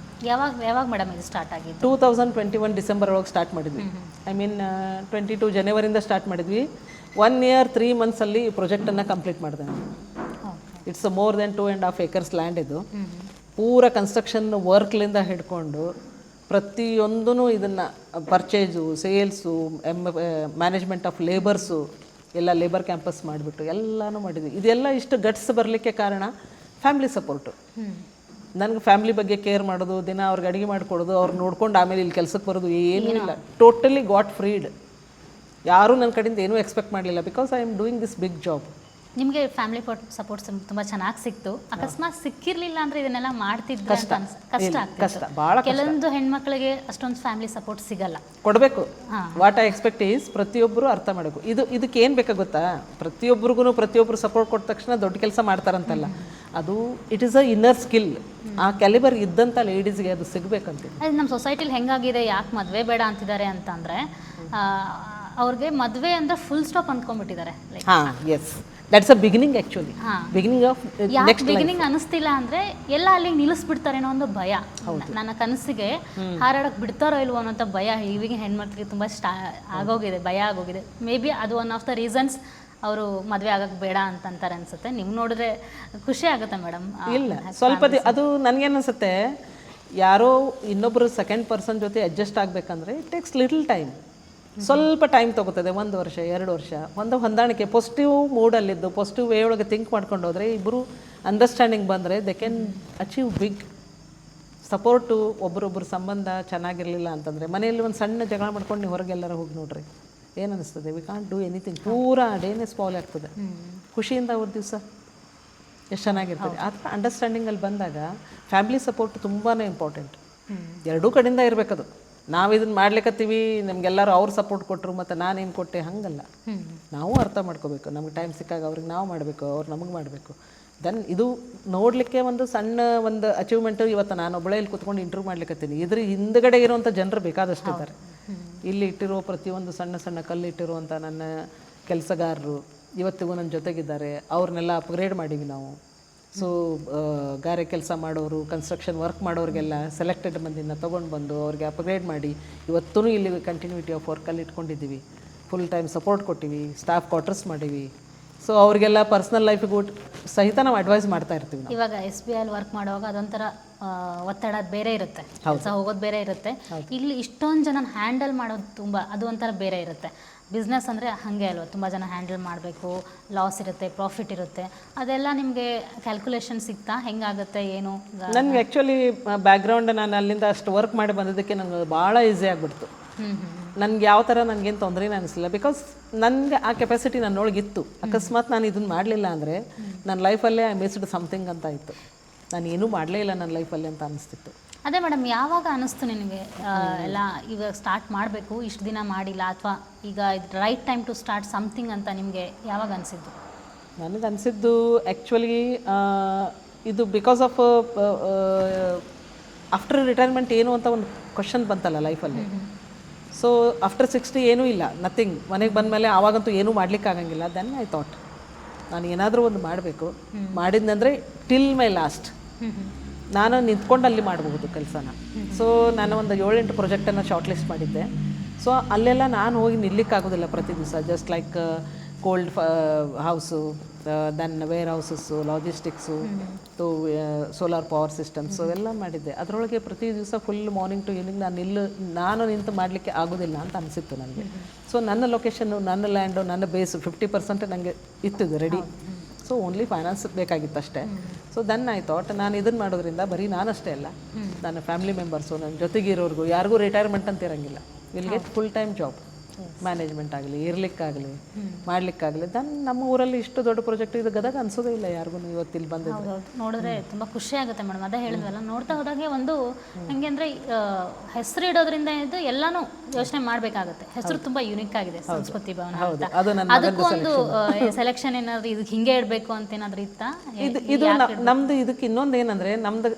ಯಾವಾಗ ಮೇಡಮ್ ಇದು ಸ್ಟಾರ್ಟ್ ಆಗಿದ್ದು? 2021 ಡಿಸೆಂಬರ್ ಒಳಗೆ ಸ್ಟಾರ್ಟ್ ಮಾಡಿದ್ವಿ. ಐ ಮೀನ್ 22 ಜನವರಿಂದ ಸ್ಟಾರ್ಟ್ ಮಾಡಿದ್ವಿ. 1 year 3 months ಈ ಪ್ರಾಜೆಕ್ಟನ್ನು ಕಂಪ್ಲೀಟ್ ಮಾಡಿದೆ ನಾನು. It's more than 2.5 acres land ಇದು. ಪೂರ ಕನ್ಸ್ಟ್ರಕ್ಷನ್ ವರ್ಕ್ಲಿಂದ ಹಿಡ್ಕೊಂಡು ಪ್ರತಿಯೊಂದೂ ಇದನ್ನು purchase, sales, management of labours ಎಲ್ಲ ಲೇಬರ್ ಕ್ಯಾಂಪಸ್ ಮಾಡಿಬಿಟ್ಟು ಎಲ್ಲನೂ ಮಾಡಿದ್ವಿ. ಇದೆಲ್ಲ ಇಷ್ಟು ಗಟ್ಸ್ ಬರಲಿಕ್ಕೆ ಕಾರಣ ಫ್ಯಾಮ್ಲಿ ಸಪೋರ್ಟು. ನನಗೆ ಫ್ಯಾಮ್ಲಿ ಬಗ್ಗೆ ಕೇರ್ ಮಾಡೋದು, ದಿನ ಅವ್ರಿಗೆ ಅಡುಗೆ ಮಾಡಿಕೊಡೋದು, ಅವ್ರು ನೋಡ್ಕೊಂಡು ಆಮೇಲೆ ಇಲ್ಲಿ ಕೆಲಸಕ್ಕೆ ಬರೋದು ಏನೂ ಇಲ್ಲ. Totally got freed. ಯಾರೂ ನನ್ನ ಕಡೆಯಿಂದ ಏನೂ ಎಕ್ಸ್ಪೆಕ್ಟ್ ಮಾಡಲಿಲ್ಲ. Because I am doing this big job. ನಿಮಗೆ ಫ್ಯಾಮಿಲಿ ಸಪೋರ್ಟ್ ತುಂಬ ಚೆನ್ನಾಗಿ ಸಿಕ್ತು. ಅಕಸ್ಮಾತ್ ಸಿಕ್ಕಿರ್ಲಿಲ್ಲ ಅಂದ್ರೆ ಇದನ್ನೆಲ್ಲ ಮಾಡ್ತಿದ್ರೆ ಕಷ್ಟ ಭಾಳ. ಕೆಲವೊಂದು ಹೆಣ್ಮಕ್ಳಿಗೆ ಅಷ್ಟೊಂದು ಫ್ಯಾಮಿಲಿ ಸಪೋರ್ಟ್ ಸಿಗಲ್ಲ. ಕೊಡಬೇಕು. ವಾಟ್ ಐ ಎಕ್ಸ್ಪೆಕ್ಟ್ ಈಸ್ ಪ್ರತಿಯೊಬ್ಬರು ಅರ್ಥ ಮಾಡಬೇಕು. ಇದಕ್ಕೆ ಏನು ಬೇಕಾ ಗೊತ್ತಾ, ಪ್ರತಿಯೊಬ್ಬರು ಸಪೋರ್ಟ್ ಕೊಟ್ಟ ತಕ್ಷಣ ದೊಡ್ಡ ಕೆಲಸ ಮಾಡ್ತಾರಂತಲ್ಲ. ಅದು it is a inner skill. ಆ ಕ್ಯಾಲಿಬರ್ ಇದ್ದಂಥ ಲೇಡೀಸ್ಗೆ ಅದು ಸಿಗಬೇಕಂತ. ಅದು ನಮ್ಮ ಸೊಸೈಟಿಲಿ ಹೆಂಗಾಗಿದೆ, ಯಾಕೆ ಮದುವೆ ಬೇಡ ಅಂತಿದ್ದಾರೆ ಅಂತಂದರೆ ಅವ್ರಿಗೆ ಮದುವೆ ಅಂದರೆ ಫುಲ್ ಸ್ಟಾಪ್ ಅಂದ್ಕೊಂಡ್ಬಿಟ್ಟಿದ್ದಾರೆ. ಹಾಂ, yes, that's a beginning. Actually beginning of ಯಾಕೆ ಬಿಗಿನಿಂಗ್ ಅನಿಸ್ತಿಲ್ಲ ಅಂದರೆ ಎಲ್ಲ ಅಲ್ಲಿಗೆ ನಿಲ್ಲಿಸ್ಬಿಡ್ತಾರೆ ಅನ್ನೋ ಒಂದು ಭಯ. ನನ್ನ ಕನಸಿಗೆ ಹಾರಾಡೋಕೆ ಬಿಡ್ತಾರೋ ಇಲ್ವೋ ಅನ್ನೋಂಥ ಭಯ ಈಗಿನ ಹೆಣ್ಮಕ್ಳಿಗೆ ತುಂಬ ಭಯ ಆಗೋಗಿದೆ. ಮೇ ಬಿ ಅದು ಒನ್ ಆಫ್ ದ ರೀಸನ್ಸ್ ಅವರು ಮದುವೆ ಆಗೋಕ್ಕೆ ಬೇಡ ಅಂತಾರೆ ಅನ್ಸುತ್ತೆ. ನೀವು ನೋಡಿದ್ರೆ ಖುಷಿ ಆಗುತ್ತೆ ಮೇಡಮ್. ಇಲ್ಲ, ಸ್ವಲ್ಪ ಅದು ನನಗೇನು ಅನಿಸುತ್ತೆ, ಯಾರೋ ಇನ್ನೊಬ್ಬರು ಸೆಕೆಂಡ್ ಪರ್ಸನ್ ಜೊತೆ ಅಡ್ಜಸ್ಟ್ ಆಗಬೇಕಂದ್ರೆ ಇಟ್ ಟೇಕ್ಸ್ ಲಿಟಲ್ ಟೈಮ್. ಸ್ವಲ್ಪ ಟೈಮ್ ತೊಗೋತದೆ. 1 ವರ್ಷ 2 ವರ್ಷ ಒಂದು ಹೊಂದಾಣಿಕೆ, ಪಾಸಿಟಿವ್ ಮೂಡಲ್ಲಿದ್ದು ಪಾಸಿಟಿವ್ ವೇ ಒಳಗೆ ಥಿಂಕ್ ಮಾಡ್ಕೊಂಡು ಹೋದರೆ ಇಬ್ಬರು ಅಂಡರ್ಸ್ಟ್ಯಾಂಡಿಂಗ್ ಬಂದರೆ they can achieve big. Support, ಒಬ್ಬರೊಬ್ಬರು ಸಂಬಂಧ ಚೆನ್ನಾಗಿರಲಿಲ್ಲ ಅಂತಂದರೆ ಮನೆಯಲ್ಲಿ ಒಂದು ಸಣ್ಣ ಜಗಳ ಮಾಡ್ಕೊಂಡು ನೀವು ಹೊರಗೆಲ್ಲರ ಹೋಗಿ ನೋಡ್ರಿ, ಏನು ಅನ್ನಿಸ್ತದೆ? We can't do anything. ಪೂರಾ ಡೇನೇ ಸ್ಪಾಲ್ ಆಗ್ತದೆ. ಖುಷಿಯಿಂದ ಅವ್ರ ದಿವಸ ಎಷ್ಟು ಚೆನ್ನಾಗಿರ್ತದೆ. ಆ ಥರ ಅಂಡರ್ಸ್ಟ್ಯಾಂಡಿಂಗಲ್ಲಿ ಬಂದಾಗ ಫ್ಯಾಮಿಲಿ ಸಪೋರ್ಟ್ ತುಂಬಾ ಇಂಪಾರ್ಟೆಂಟ್. ಎರಡೂ ಕಡೆಯಿಂದ ಇರಬೇಕದು. ನಾವು ಇದನ್ನು ಮಾಡ್ಲಿಕ್ಕತ್ತೀವಿ, ನಮಗೆಲ್ಲರೂ ಅವ್ರು ಸಪೋರ್ಟ್ ಕೊಟ್ಟರು ಮತ್ತು ನಾನೇನು ಕೊಟ್ಟೆ, ಹಾಗಲ್ಲ. ನಾವು ಅರ್ಥ ಮಾಡ್ಕೋಬೇಕು. ನಮ್ಗೆ ಟೈಮ್ ಸಿಕ್ಕಾಗ ಅವ್ರಿಗೆ ನಾವು ಮಾಡಬೇಕು, ಅವ್ರು ನಮಗೆ ಮಾಡಬೇಕು. ದೆನ್ ಇದು ನೋಡಲಿಕ್ಕೆ ಒಂದು ಸಣ್ಣ ಒಂದು ಅಚೀವ್ಮೆಂಟು. ಇವತ್ತು ನಾನು ಒಬ್ಬಳೇ ಇಲ್ಲಿ ಕೂತ್ಕೊಂಡು ಇಂಟರ್ವ್ಯೂ ಮಾಡ್ಲಿಕ್ಕತ್ತೀನಿ. ಇದ್ರ ಹಿಂದ್ಗಡೆ ಇರುವಂಥ ಜನರು ಬೇಕಾದಷ್ಟು ಇದ್ದಾರೆ. ಇಲ್ಲಿ ಇಟ್ಟಿರೋ ಪ್ರತಿಯೊಂದು ಸಣ್ಣ ಕಲ್ಲು ಇಟ್ಟಿರುವಂಥ ನನ್ನ ಕೆಲಸಗಾರರು ಇವತ್ತಿಗೂ ನನ್ನ ಜೊತೆಗಿದ್ದಾರೆ. ಅವ್ರನ್ನೆಲ್ಲ ಅಪ್ಗ್ರೇಡ್ ಮಾಡೀವಿ ನಾವು. ಸೊ ಗಾರೆ ಕೆಲಸ ಮಾಡೋರು, ಕನ್ಸ್ಟ್ರಕ್ಷನ್ ವರ್ಕ್ ಮಾಡೋರಿಗೆಲ್ಲ ಸೆಲೆಕ್ಟೆಡ್ ಮಂದಿನ ತೊಗೊಂಡು ಬಂದು ಅವ್ರಿಗೆ ಅಪ್ಗ್ರೇಡ್ ಮಾಡಿ ಇವತ್ತೂ ಇಲ್ಲಿ ಕಂಟಿನ್ಯೂಟಿ ಆಫ್ ವರ್ಕಲ್ಲಿ ಇಟ್ಕೊಂಡಿದ್ದೀವಿ. ಫುಲ್ ಟೈಮ್ ಸಪೋರ್ಟ್ ಕೊಟ್ಟಿವಿ, ಸ್ಟಾಫ್ ಕ್ವಾರ್ಟರ್ಸ್ ಮಾಡೀವಿ. ಸೊ ಅವ್ರಿಗೆಲ್ಲ ಪರ್ಸ್ನಲ್ ಲೈಫಿಗೂ ಸಹಿತ ನಾವು ಅಡ್ವೈಸ್ ಮಾಡ್ತಾ ಇರ್ತೀವಿ. ಇವಾಗ SBI ವರ್ಕ್ ಮಾಡುವಾಗ ಅದೊಂಥರ ಒತ್ತಡ ಬೇರೆ ಇರುತ್ತೆ, ಕೆಲಸ ಹೋಗೋದು ಬೇರೆ ಇರುತ್ತೆ. ಇಲ್ಲಿ ಇಷ್ಟೊಂದು ಜನ ಹ್ಯಾಂಡಲ್ ಮಾಡೋದು ಅದು ಒಂಥರ ಬೇರೆ ಇರುತ್ತೆ. ಬಿಸ್ನೆಸ್ ಅಂದರೆ ಹಾಗೆ ಅಲ್ವಾ, ತುಂಬ ಜನ ಹ್ಯಾಂಡಲ್ ಮಾಡಬೇಕು, ಲಾಸ್ ಇರುತ್ತೆ, ಪ್ರಾಫಿಟ್ ಇರುತ್ತೆ. ಅದೆಲ್ಲ ನಿಮಗೆ ಕ್ಯಾಲ್ಕುಲೇಷನ್ ಸಿಗ್ತಾ ಹೆಂಗಾಗುತ್ತೆ ಏನು? ನನಗೆ ಆ್ಯಕ್ಚುಲಿ ಬ್ಯಾಕ್ಗ್ರೌಂಡ್, ನಾನು ಅಲ್ಲಿಂದ ಅಷ್ಟು ವರ್ಕ್ ಮಾಡಿ ಬಂದಿದ್ದಕ್ಕೆ ನನಗೆ ಭಾಳ ಈಸಿ ಆಗಿಬಿಡ್ತು. ನನಗೆ ಯಾವ ಥರ ನನಗೇನು ತೊಂದರೆನೇ ಅನಿಸಲಿಲ್ಲ. ಬಿಕಾಸ್ ನನಗೆ ಆ ಕೆಪಾಸಿಟಿ ನನ್ನೊಳಗಿತ್ತು. ಅಕಸ್ಮಾತ್ ನಾನು ಇದನ್ನು ಮಾಡಲಿಲ್ಲ ಅಂದರೆ ನನ್ನ ಲೈಫಲ್ಲೇ ಐ ಮಿಸ್ಡ್ ಸಮಥಿಂಗ್ ಅಂತ ಇತ್ತು. ನಾನು ಏನೂ ಮಾಡಲೇ ಇಲ್ಲ ನನ್ನ ಲೈಫಲ್ಲಿ ಅಂತ ಅನಿಸ್ತಿತ್ತು. ಅದೇ ಮೇಡಮ್, ಯಾವಾಗ ಅನ್ನಿಸ್ತು ನಿನಗೆ ಎಲ್ಲ ಇವಾಗ ಸ್ಟಾರ್ಟ್ ಮಾಡಬೇಕು, ಇಷ್ಟು ದಿನ ಮಾಡಿಲ್ಲ, ಅಥವಾ ಈಗ ಇದು right time to start something ಅಂತ ನಿಮಗೆ ಯಾವಾಗ ಅನಿಸಿದ್ದು? ನನಗೆ ಅನಿಸಿದ್ದು ಆ್ಯಕ್ಚುಲಿ ಇದು ಬಿಕಾಸ್ ಆಫ್ ಆಫ್ಟರ್ ರಿಟೈರ್ಮೆಂಟ್ ಏನು ಅಂತ ಒಂದು ಕ್ವಶನ್ ಬಂತಲ್ಲ ಲೈಫಲ್ಲಿ. ಸೊ ಆಫ್ಟರ್ 60 ಏನೂ ಇಲ್ಲ, ನಥಿಂಗ್. ಮನೆಗೆ ಬಂದಮೇಲೆ ಆವಾಗಂತೂ ಏನೂ ಮಾಡ್ಲಿಕ್ಕೆ ಆಗಂಗಿಲ್ಲ. ದೆನ್ ಐ ಥಾಟ್ ನಾನು ಏನಾದರೂ ಒಂದು ಮಾಡಬೇಕು. ಮಾಡಿದ್ನಂದರೆ ಟಿಲ್ ಮೈ ಲಾಸ್ಟ್ ನಾನು ನಿಂತ್ಕೊಂಡು ಅಲ್ಲಿ ಮಾಡಬಹುದು ಕೆಲಸನ. ಸೊ ನಾನು ಒಂದು 7-8 ಪ್ರಾಜೆಕ್ಟನ್ನು ಶಾರ್ಟ್ ಲಿಸ್ಟ್ ಮಾಡಿದ್ದೆ. ಸೊ ಅಲ್ಲೆಲ್ಲ ನಾನು ಹೋಗಿ ನಿಲ್ಲಿಕ್ಕಾಗೋದಿಲ್ಲ ಪ್ರತಿ ದಿವಸ. Just like cold house, then warehouses, logistics, solar power systems ಎಲ್ಲ ಮಾಡಿದ್ದೆ. ಅದರೊಳಗೆ ಪ್ರತಿ ದಿವಸ ಫುಲ್ ಮಾರ್ನಿಂಗ್ ಟು ಈವ್ನಿಂಗ್ ನಾನು ನಿಂತು ಮಾಡಲಿಕ್ಕೆ ಆಗೋದಿಲ್ಲ ಅಂತ ಅನಿಸಿತ್ತು ನನಗೆ. ಸೊ ನನ್ನ ಲೊಕೇಶನ್ನು, ನನ್ನ ಲ್ಯಾಂಡು, ನನ್ನ ಬೇಸು 50% ನನಗೆ ಇತ್ತಿದ್ದು ರೆಡಿ. ಸೊ ಓನ್ಲಿ ಫೈನಾನ್ಸ್ ಬೇಕಾಗಿತ್ತು ಅಷ್ಟೇ. ಸೊ ದೆನ್ ಐ ಥಾಟ್ ನಾನು ಇದನ್ನು ಮಾಡೋದ್ರಿಂದ ಬರೀ ನಾನಷ್ಟೇ ಅಲ್ಲ, ನನ್ನ ಫ್ಯಾಮಿಲಿ ಮೆಂಬರ್ಸು, ನನ್ನ ಜೊತೆಗಿರೋರ್ಗು ಯಾರಿಗೂ ರಿಟೈರ್ಮೆಂಟ್ ಅಂತ ಇರೋಂಗಿಲ್ಲ. Will get full time job. Management ಆಗಲಿ, ಇರ್ಲಿಕ್ಕಾಗಲಿ, ಮಾಡ್ಲಿಕ್ಕಾಗಲಿ. ನಮ್ಮ ಊರಲ್ಲಿ ಇಷ್ಟು ದೊಡ್ಡ ಪ್ರಾಜೆಕ್ಟ್ ಇದು ಗದಗ ಅನ್ಸೋದೇ ಇಲ್ಲ ಯಾರಿಗೂ ಇವತ್ತಿಲ್ಲಿ ಬಂದಿದ್ದು. ಹೌದೌದು, ನೋಡಿದ್ರೆ ತುಂಬ ಖುಷಿ ಆಗುತ್ತೆ ಮೇಡಮ್. ಅದೇ ಹೇಳಿದ್ವಲ್ಲ, ನೋಡ್ತಾ ಹೋದಾಗೆ ಒಂದು ಹೆಂಗೆ ಅಂದರೆ ಹೆಸರು ಇಡೋದ್ರಿಂದ ಇದು ಎಲ್ಲನೂ ಯೋಚನೆ ಮಾಡಬೇಕಾಗುತ್ತೆ. ಹೆಸರು ತುಂಬ ಯುನಿಕ್ ಆಗಿದೆ, ಸಂಸ್ಕೃತಿ ಭವನ ಅಂತ. ಅದಕ್ಕೂ ಒಂದು ಸೆಲೆಕ್ಷನ್ ಏನಾದ್ರು ಇದಕ್ಕೆ ಹಿಂಗೆ ಇಡಬೇಕು ಅಂತ ಏನಾದ್ರು ಇತ್ತಾ? ಇದು ನಮ್ದು ಇದಕ್ಕೆ ಇನ್ನೊಂದು ಏನಂದರೆ, ನಮ್ದು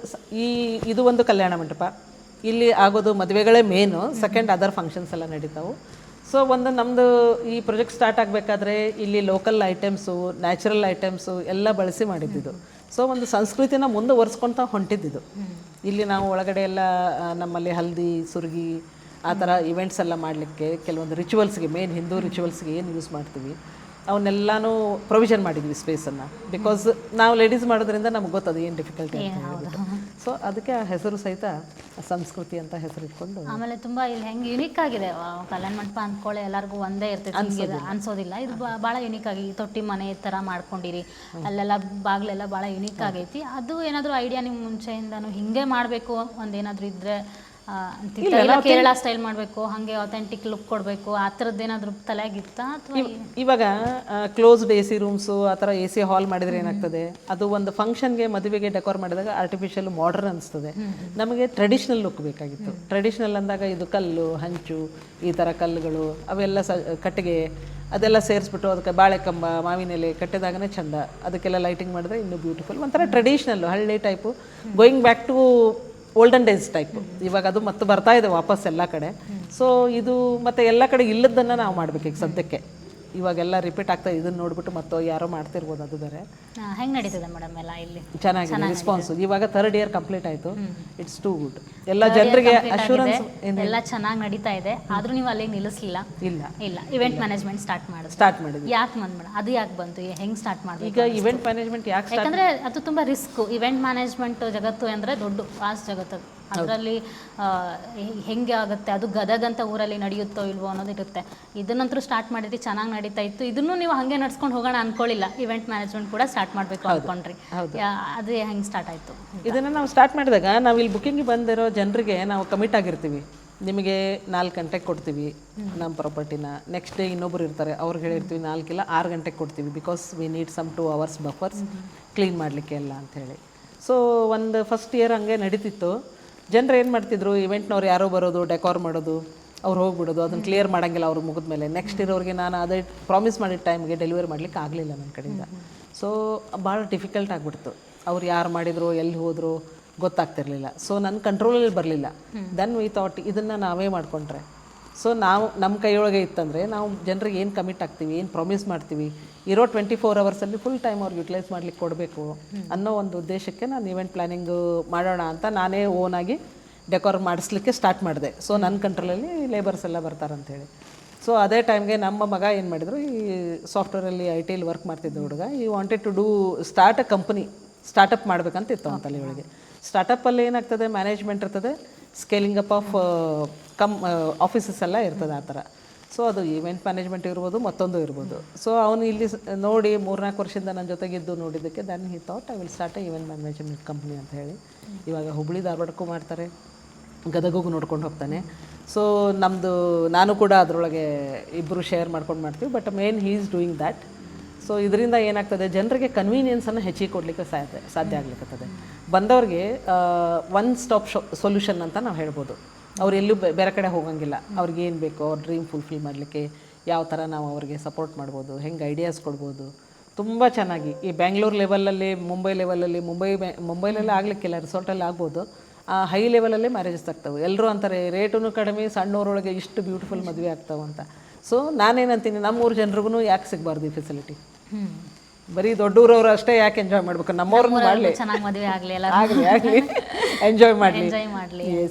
ಇದು ಒಂದು ಕಲ್ಯಾಣ ಮಂಟಪ. ಇಲ್ಲಿ ಆಗೋದು ಮದುವೆಗಳೇ ಮೇನು, ಸೆಕೆಂಡ್ ಅದರ್ ಫಂಕ್ಷನ್ಸ್ ಎಲ್ಲ ನಡೀತಾವೆ. ಸೊ ಒಂದು ನಮ್ಮದು ಈ ಪ್ರಾಜೆಕ್ಟ್ ಸ್ಟಾರ್ಟ್ ಆಗಬೇಕಾದ್ರೆ ಇಲ್ಲಿ ಲೋಕಲ್ ಐಟಮ್ಸು, ನ್ಯಾಚುರಲ್ ಐಟಮ್ಸು ಎಲ್ಲ ಬಳಸಿ ಮಾಡಿದ್ದಿದ್ದು. ಸೊ ಒಂದು ಸಂಸ್ಕೃತಿನ ಮುಂದುವರ್ಸ್ಕೊತ ಹೊಂಟಿದ್ದಿದ್ದು. ಇಲ್ಲಿ ನಾವು ಒಳಗಡೆ ಎಲ್ಲ ನಮ್ಮಲ್ಲಿ ಹಲ್ದಿ, ಸುರ್ಗಿ ಆ ಥರ ಇವೆಂಟ್ಸ್ ಎಲ್ಲ ಮಾಡಲಿಕ್ಕೆ ಕೆಲವೊಂದು ರಿಚುವಲ್ಸ್ಗೆ, ಮೇನ್ ಹಿಂದೂ ರಿಚುವಲ್ಸ್ಗೆ ಏನು ಯೂಸ್ ಮಾಡ್ತೀವಿ ಅವನ್ನೆಲ್ಲನೂ ಪ್ರೊವಿಷನ್ ಮಾಡಿದ್ವಿ ಸ್ಪೇಸನ್ನು. ಬಿಕಾಸ್ ನಾವು ಲೇಡೀಸ್ ಮಾಡೋದ್ರಿಂದ ನಮ್ಗೆ ಗೊತ್ತದು ಏನು ಡಿಫಿಕಲ್ಟಿ ಅಂತ ಹೇಳ್ಬಿಟ್ಟು. ಸೊ ಅದಕ್ಕೆ ಆ ಹೆಸರು ಸಹಿತ ಸಂಸ್ಕೃತಿ ಅಂತ ಹೆಸರು ಇಟ್ಕೊಂಡು. ಆಮೇಲೆ ತುಂಬ ಇಲ್ಲಿ ಹೆಂಗೆ ಯುನಿಕ್ ಆಗಿದೆ ಕಲ್ಯಾಣ ಮಂಟಪ ಅಂದ್ಕೊಳ್ಳಿ, ಎಲ್ಲರಿಗೂ ಒಂದೇ ಇರ್ತೈತೆ ಅನ್ಸೋದಿಲ್ಲ. ಇದು ಭಾಳ ಯುನಿಕ್ ಆಗಿ ತೊಟ್ಟಿ ಮನೆ ಥರ ಮಾಡ್ಕೊಂಡಿರಿ, ಅಲ್ಲೆಲ್ಲ ಬಾಗಿಲೆಲ್ಲ ಭಾಳ ಯುನಿಕ್ ಆಗೈತಿ. ಅದು ಏನಾದರೂ ಐಡಿಯಾ ನಿಮ್ಮ ಮುಂಚೆಯಿಂದನೂ ಹಿಂಗೆ ಮಾಡಬೇಕು ಒಂದೇನಾದರೂ ಇದ್ದರೆ ಕೇರಳ ಸ್ಟೈಲ್ ಮಾಡಬೇಕು, ಹಾಗೆ ಅಥೆಂಟಿಕ್ ಲುಕ್ ಕೊಡಬೇಕು, ಆ ಥರದ್ದು ಏನಾದರೂ ತಲೆಯಾಗಿತ್ತಾ? ಅಥವಾ ಇವಾಗ ಕ್ಲೋಸ್ಡ್ ಎ ಸಿ ರೂಮ್ಸು ಆ ಥರ ಎ ಸಿ ಹಾಲ್ ಮಾಡಿದರೆ ಏನಾಗ್ತದೆ, ಅದು ಒಂದು ಫಂಕ್ಷನ್ಗೆ ಮದುವೆಗೆ ಡೆಕೋರ್ ಮಾಡಿದಾಗ ಆರ್ಟಿಫಿಷಿಯಲ್ ಮಾಡರ್ನ್ ಅನಿಸ್ತದೆ. ನಮಗೆ ಟ್ರೆಡಿಷ್ನಲ್ ಲುಕ್ ಬೇಕಾಗಿತ್ತು. ಟ್ರೆಡಿಷ್ನಲ್ ಅಂದಾಗ ಇದು ಕಲ್ಲು, ಹಂಚು, ಈ ಥರ ಕಲ್ಲುಗಳು ಅವೆಲ್ಲ ಕಟ್ಟಿಗೆ ಅದೆಲ್ಲ ಸೇರಿಸ್ಬಿಟ್ಟು ಅದಕ್ಕೆ ಬಾಳೆಕಂಬ, ಮಾವಿನ ಎಲೆ ಕಟ್ಟಿದಾಗನೇ ಚಂದ. ಅದಕ್ಕೆಲ್ಲ ಲೈಟಿಂಗ್ ಮಾಡಿದ್ರೆ ಇನ್ನೂ ಬ್ಯೂಟಿಫುಲ್, ಒಂಥರ ಟ್ರೆಡಿಷ್ನಲ್ಲು, ಹಳ್ಳಿ type, going back to olden days type. ಇವಾಗ ಅದು ಮತ್ತೆ ಬರ್ತಾ ಇದೆ ವಾಪಸ್ ಎಲ್ಲ ಕಡೆ. ಸೊ ಇದು ಮತ್ತೆ ಎಲ್ಲ ಕಡೆ ಇಲ್ಲದನ್ನು ನಾವು ಮಾಡಬೇಕು ಈಗ ಸದ್ಯಕ್ಕೆ. ಇವಾಗೆಲ್ಲ ರಿಪೀಟ್ ಆಗ್ತಾ ಇದನ್ನು ನೋಡ್ಬಿಟ್ಟು ಮತ್ತೆ ಯಾರೋ ಮಾಡ್ತಿರ್ಬೋದು, ಅದು ಬೇರೆ. ಹೆಂಗೆ ನಡೀತದೆ ಮೇಡಮ್ ಎಲ್ಲ ಇಲ್ಲಿ? ಚೆನ್ನಾಗಿದೆ ರೆಸ್ಪಾನ್ಸು. ಇವಾಗ 3rd ಇಯರ್ ಕಂಪ್ಲೀಟ್ ಆಯಿತು. It's too good. ಎಲ್ಲ ಜನರಿಗೆ ಅಶ್ಯೂರೆನ್ಸ್ ಎಲ್ಲ ಚೆನ್ನಾಗಿ ನಡೀತಾ ಇದೆ. ಆದರೂ ನೀವು ಅಲ್ಲಿಗೆ ನಿಲ್ಲಿಸಲಿಲ್ಲ? ಇಲ್ಲ, ಇವೆಂಟ್ ಮ್ಯಾನೇಜ್ಮೆಂಟ್ ಸ್ಟಾರ್ಟ್ ಮಾಡಿದ್ವಿ. ಯಾಕೆ ಮೇಡಮ್ ಅದು ಯಾಕೆ ಬಂತು, ಹೆಂಗೆ ಸ್ಟಾರ್ಟ್ ಮಾಡಬೇಕು? ಈಗ ಇವೆಂಟ್ ಮ್ಯಾನೇಜ್ಮೆಂಟ್ ಯಾಕಂದರೆ ಅದು ತುಂಬ ರಿಸ್ಕ್. ಇವೆಂಟ್ ಮ್ಯಾನೇಜ್ಮೆಂಟ್ ಜಗತ್ತು ಅಂದರೆ ದೊಡ್ಡ ವಾಸ್ಟ್ ಜಗತ್ತು. ಅದರಲ್ಲಿ ಹೆಂಗೆ ಆಗುತ್ತೆ, ಅದು ಗದಗಂತ ಊರಲ್ಲಿ ನಡೆಯುತ್ತೋ ಇಲ್ವೋ ಅನ್ನೋದಿರುತ್ತೆ. ಇದನ್ನಂತರೂ ಸ್ಟಾರ್ಟ್ ಮಾಡಿದ್ರಿ, ಚೆನ್ನಾಗಿ ನಡೀತಾ ಇತ್ತು. ಇದನ್ನು ನೀವು ಹಾಗೆ ನಡ್ಸ್ಕೊಂಡು ಹೋಗೋಣ ಅನ್ಕೊಳ್ಳಿಲ್ಲ, ಇವೆಂಟ್ ಮ್ಯಾನೇಜ್ಮೆಂಟ್ ಕೂಡ ಸ್ಟಾರ್ಟ್ ಮಾಡಬೇಕು ಅನ್ಕೊಂಡ್ರಿ. ಅದು ಹೆಂಗೆ ಸ್ಟಾರ್ಟ್ ಆಯಿತು? ಇದನ್ನು ನಾವು ಸ್ಟಾರ್ಟ್ ಮಾಡಿದಾಗ ನಾವು ಇಲ್ಲಿ ಬುಕ್ಕಿಂಗ್ ಬಂದಿರೋ ಜನರಿಗೆ ನಾವು ಕಮಿಟ್ ಆಗಿರ್ತೀವಿ. ನಿಮಗೆ 4 ಗಂಟೆಗೆ ಕೊಡ್ತೀವಿ ನಮ್ಮ ಪ್ರಾಪರ್ಟಿನ. ನೆಕ್ಸ್ಟ್ ಡೇ ಇನ್ನೊಬ್ರು ಇರ್ತಾರೆ, ಅವ್ರಿಗೆ ಹೇಳಿರ್ತೀವಿ 4 ಇಲ್ಲ 6 ಗಂಟೆಗೆ ಕೊಡ್ತೀವಿ. Because we need some 2 hours buffers clean ಮಾಡಲಿಕ್ಕೆ ಎಲ್ಲ ಅಂಥೇಳಿ. ಸೊ ಒಂದು ಫಸ್ಟ್ ಇಯರ್ ಹಂಗೆ ನಡೀತಿತ್ತು. ಜನರು ಏನು ಮಾಡ್ತಿದ್ರು, ಇವೆಂಟ್ನವ್ರು ಯಾರೋ ಬರೋದು, ಡೆಕೋರ್ ಮಾಡೋದು, ಅವ್ರು ಹೋಗ್ಬಿಡೋದು, ಅದನ್ನು ಕ್ಲಿಯರ್ ಮಾಡೋಂಗಿಲ್ಲ ಅವ್ರು ಮುಗಿದ ಮೇಲೆ. ನೆಕ್ಸ್ಟ್ ಇರೋರಿಗೆ ನಾನು ಅದೇ ಪ್ರಾಮಿಸ್ ಮಾಡಿದ ಟೈಮ್ಗೆ ಡೆಲಿವರಿ ಮಾಡ್ಲಿಕ್ಕೆ ಆಗಲಿಲ್ಲ ನನ್ನ ಕಡೆಯಿಂದ. ಸೊ ಭಾಳ ಡಿಫಿಕಲ್ಟ್ ಆಗಿಬಿಡ್ತು. ಅವ್ರು ಯಾರು ಮಾಡಿದ್ರು, ಎಲ್ಲಿ ಹೋದರು ಗೊತ್ತಾಗ್ತಿರ್ಲಿಲ್ಲ. ಸೊ ನನ್ನ ಕಂಟ್ರೋಲಲ್ಲಿ ಬರಲಿಲ್ಲ. ದೆನ್ ವಿ ಥಾಟ್ ಇದನ್ನು ನಾವೇ ಮಾಡಿಕೊಂಡ್ರೆ, ಸೊ ನಾವು ನಮ್ಮ ಕೈಯೊಳಗೆ ಇತ್ತಂದರೆ ನಾವು ಜನರಿಗೆ ಏನು ಕಮಿಟ್ ಆಗ್ತೀವಿ, ಏನು ಪ್ರಾಮಿಸ್ ಮಾಡ್ತೀವಿ, ಇರೋ 24 hours ಫುಲ್ ಟೈಮ್ ಅವ್ರಿಗೆ ಯುಟಿಲೈಸ್ ಮಾಡ್ಲಿಕ್ಕೆ ಕೊಡಬೇಕು ಅನ್ನೋ ಒಂದು ಉದ್ದೇಶಕ್ಕೆ ನಾನು ಇವೆಂಟ್ ಪ್ಲ್ಯಾನಿಂಗು ಮಾಡೋಣ ಅಂತ ನಾನೇ ಓನಾಗಿ ಡೆಕೋರ್ ಮಾಡಿಸ್ಲಿಕ್ಕೆ ಸ್ಟಾರ್ಟ್ ಮಾಡಿದೆ. ಸೊ ನನ್ನ ಕಂಟ್ರೋಲಲ್ಲಿ ಲೇಬರ್ಸ್ ಎಲ್ಲ ಬರ್ತಾರಂಥೇಳಿ. ಸೊ ಅದೇ ಟೈಮ್ಗೆ ನಮ್ಮ ಮಗ ಏನು ಮಾಡಿದ್ರು, ಈ ಸಾಫ್ಟ್ವೇರಲ್ಲಿ IT ವರ್ಕ್ ಮಾಡ್ತಿದ್ದ ಹುಡುಗ, ಈ wanted to do start a company, startup ಮಾಡ್ಬೇಕಂತ ಇತ್ತು ಅಂತ ಒಳಗೆ. ಸ್ಟಾರ್ಟಪ್ಪಲ್ಲಿ ಏನಾಗ್ತದೆ, ಮ್ಯಾನೇಜ್ಮೆಂಟ್ ಇರ್ತದೆ, ಸ್ಕೇಲಿಂಗ್ ಅಪ್ ಆಫ್ ಆಫೀಸಸ್ ಎಲ್ಲ ಇರ್ತದೆ ಆ ಥರ. ಸೊ ಅದು ಈವೆಂಟ್ ಮ್ಯಾನೇಜ್ಮೆಂಟ್ ಇರ್ಬೋದು, ಮತ್ತೊಂದು ಇರ್ಬೋದು. ಸೊ ಅವನು ಇಲ್ಲಿ ನೋಡಿ 3-4 ವರ್ಷದಿಂದ ನನ್ನ ಜೊತೆಗಿದ್ದು ನೋಡಿದ್ದಕ್ಕೆ then he thought I will start a event management company ಅಂತ ಹೇಳಿ. ಇವಾಗ ಹುಬ್ಬಳ್ಳಿ ಧಾರವಾಡಕ್ಕೂ ಮಾಡ್ತಾರೆ, ಗದಗಿಗೂ ನೋಡ್ಕೊಂಡು ಹೋಗ್ತಾನೆ. ಸೊ ನಮ್ಮದು ನಾನು ಕೂಡ ಅದರೊಳಗೆ ಇಬ್ಬರು ಶೇರ್ ಮಾಡ್ಕೊಂಡು ಮಾಡ್ತೀವಿ. But main he is doing that. So ಇದರಿಂದ ಏನಾಗ್ತದೆ, ಜನರಿಗೆ ಕನ್ವೀನಿಯನ್ಸನ್ನು ಹೆಚ್ಚಿಗೆ ಕೊಡಲಿಕ್ಕೆ ಸಾಧ್ಯ ಆಗ್ಲಿಕ್ಕತ್ತದೆ. ಬಂದವ್ರಿಗೆ ಒನ್ ಸ್ಟಾಪ್ ಸೊಲ್ಯೂಷನ್ ಅಂತ ನಾವು ಹೇಳ್ಬೋದು. ಅವ್ರು ಎಲ್ಲೂ ಬೇರೆ ಕಡೆ ಹೋಗಂಗಿಲ್ಲ. ಅವ್ರಿಗೆ ಏನು ಬೇಕೋ ಅವ್ರ ಡ್ರೀಮ್ ಫುಲ್ಫಿಲ್ ಮಾಡಲಿಕ್ಕೆ ಯಾವ ಥರ ನಾವು ಅವ್ರಿಗೆ ಸಪೋರ್ಟ್ ಮಾಡ್ಬೋದು, ಹೆಂಗೆ ಐಡಿಯಾಸ್ ಕೊಡ್ಬೋದು, ತುಂಬ ಚೆನ್ನಾಗಿ. ಈ ಬ್ಯಾಂಗ್ಳೂರು ಲೆವೆಲಲ್ಲಿ, ಮುಂಬೈ ಲೆವೆಲಲ್ಲಿ, ಮುಂಬೈಲೆಲ್ಲ ಆಗಲಿಕ್ಕಿಲ್ಲ, ರಿಸಾರ್ಟಲ್ಲಿ ಆಗ್ಬೋದು. ಹೈ ಲೆವೆಲಲ್ಲೇ ಮ್ಯಾರೇಜಸ್ ಆಗ್ತವೆ. ಎಲ್ಲರೂ ಅಂತಾರೆ ರೇಟೂ ಕಡಿಮೆ, ಸಣ್ಣವರೊಳಗೆ ಇಷ್ಟು ಬ್ಯೂಟಿಫುಲ್ ಮದುವೆ ಆಗ್ತಾವೆ ಅಂತ. ಸೊ ನಾನೇನಂತೀನಿ, ನಮ್ಮೂರು ಜನರಿಗೂ ಯಾಕೆ ಸಿಗಬಾರ್ದು ಈ ಫೆಸಿಲಿಟಿ? ಬರೀ ದೊಡ್ಡೂರವ್ರು ಅಷ್ಟೇ ಯಾಕೆ ಎಂಜಾಯ್ ಮಾಡಬೇಕು, ನಮ್ಮವ್ರನ್ನ ಮಾಡಲಿ, ಆಗಲಿ ಎಂಜಾಯ್ ಮಾಡಲಿ,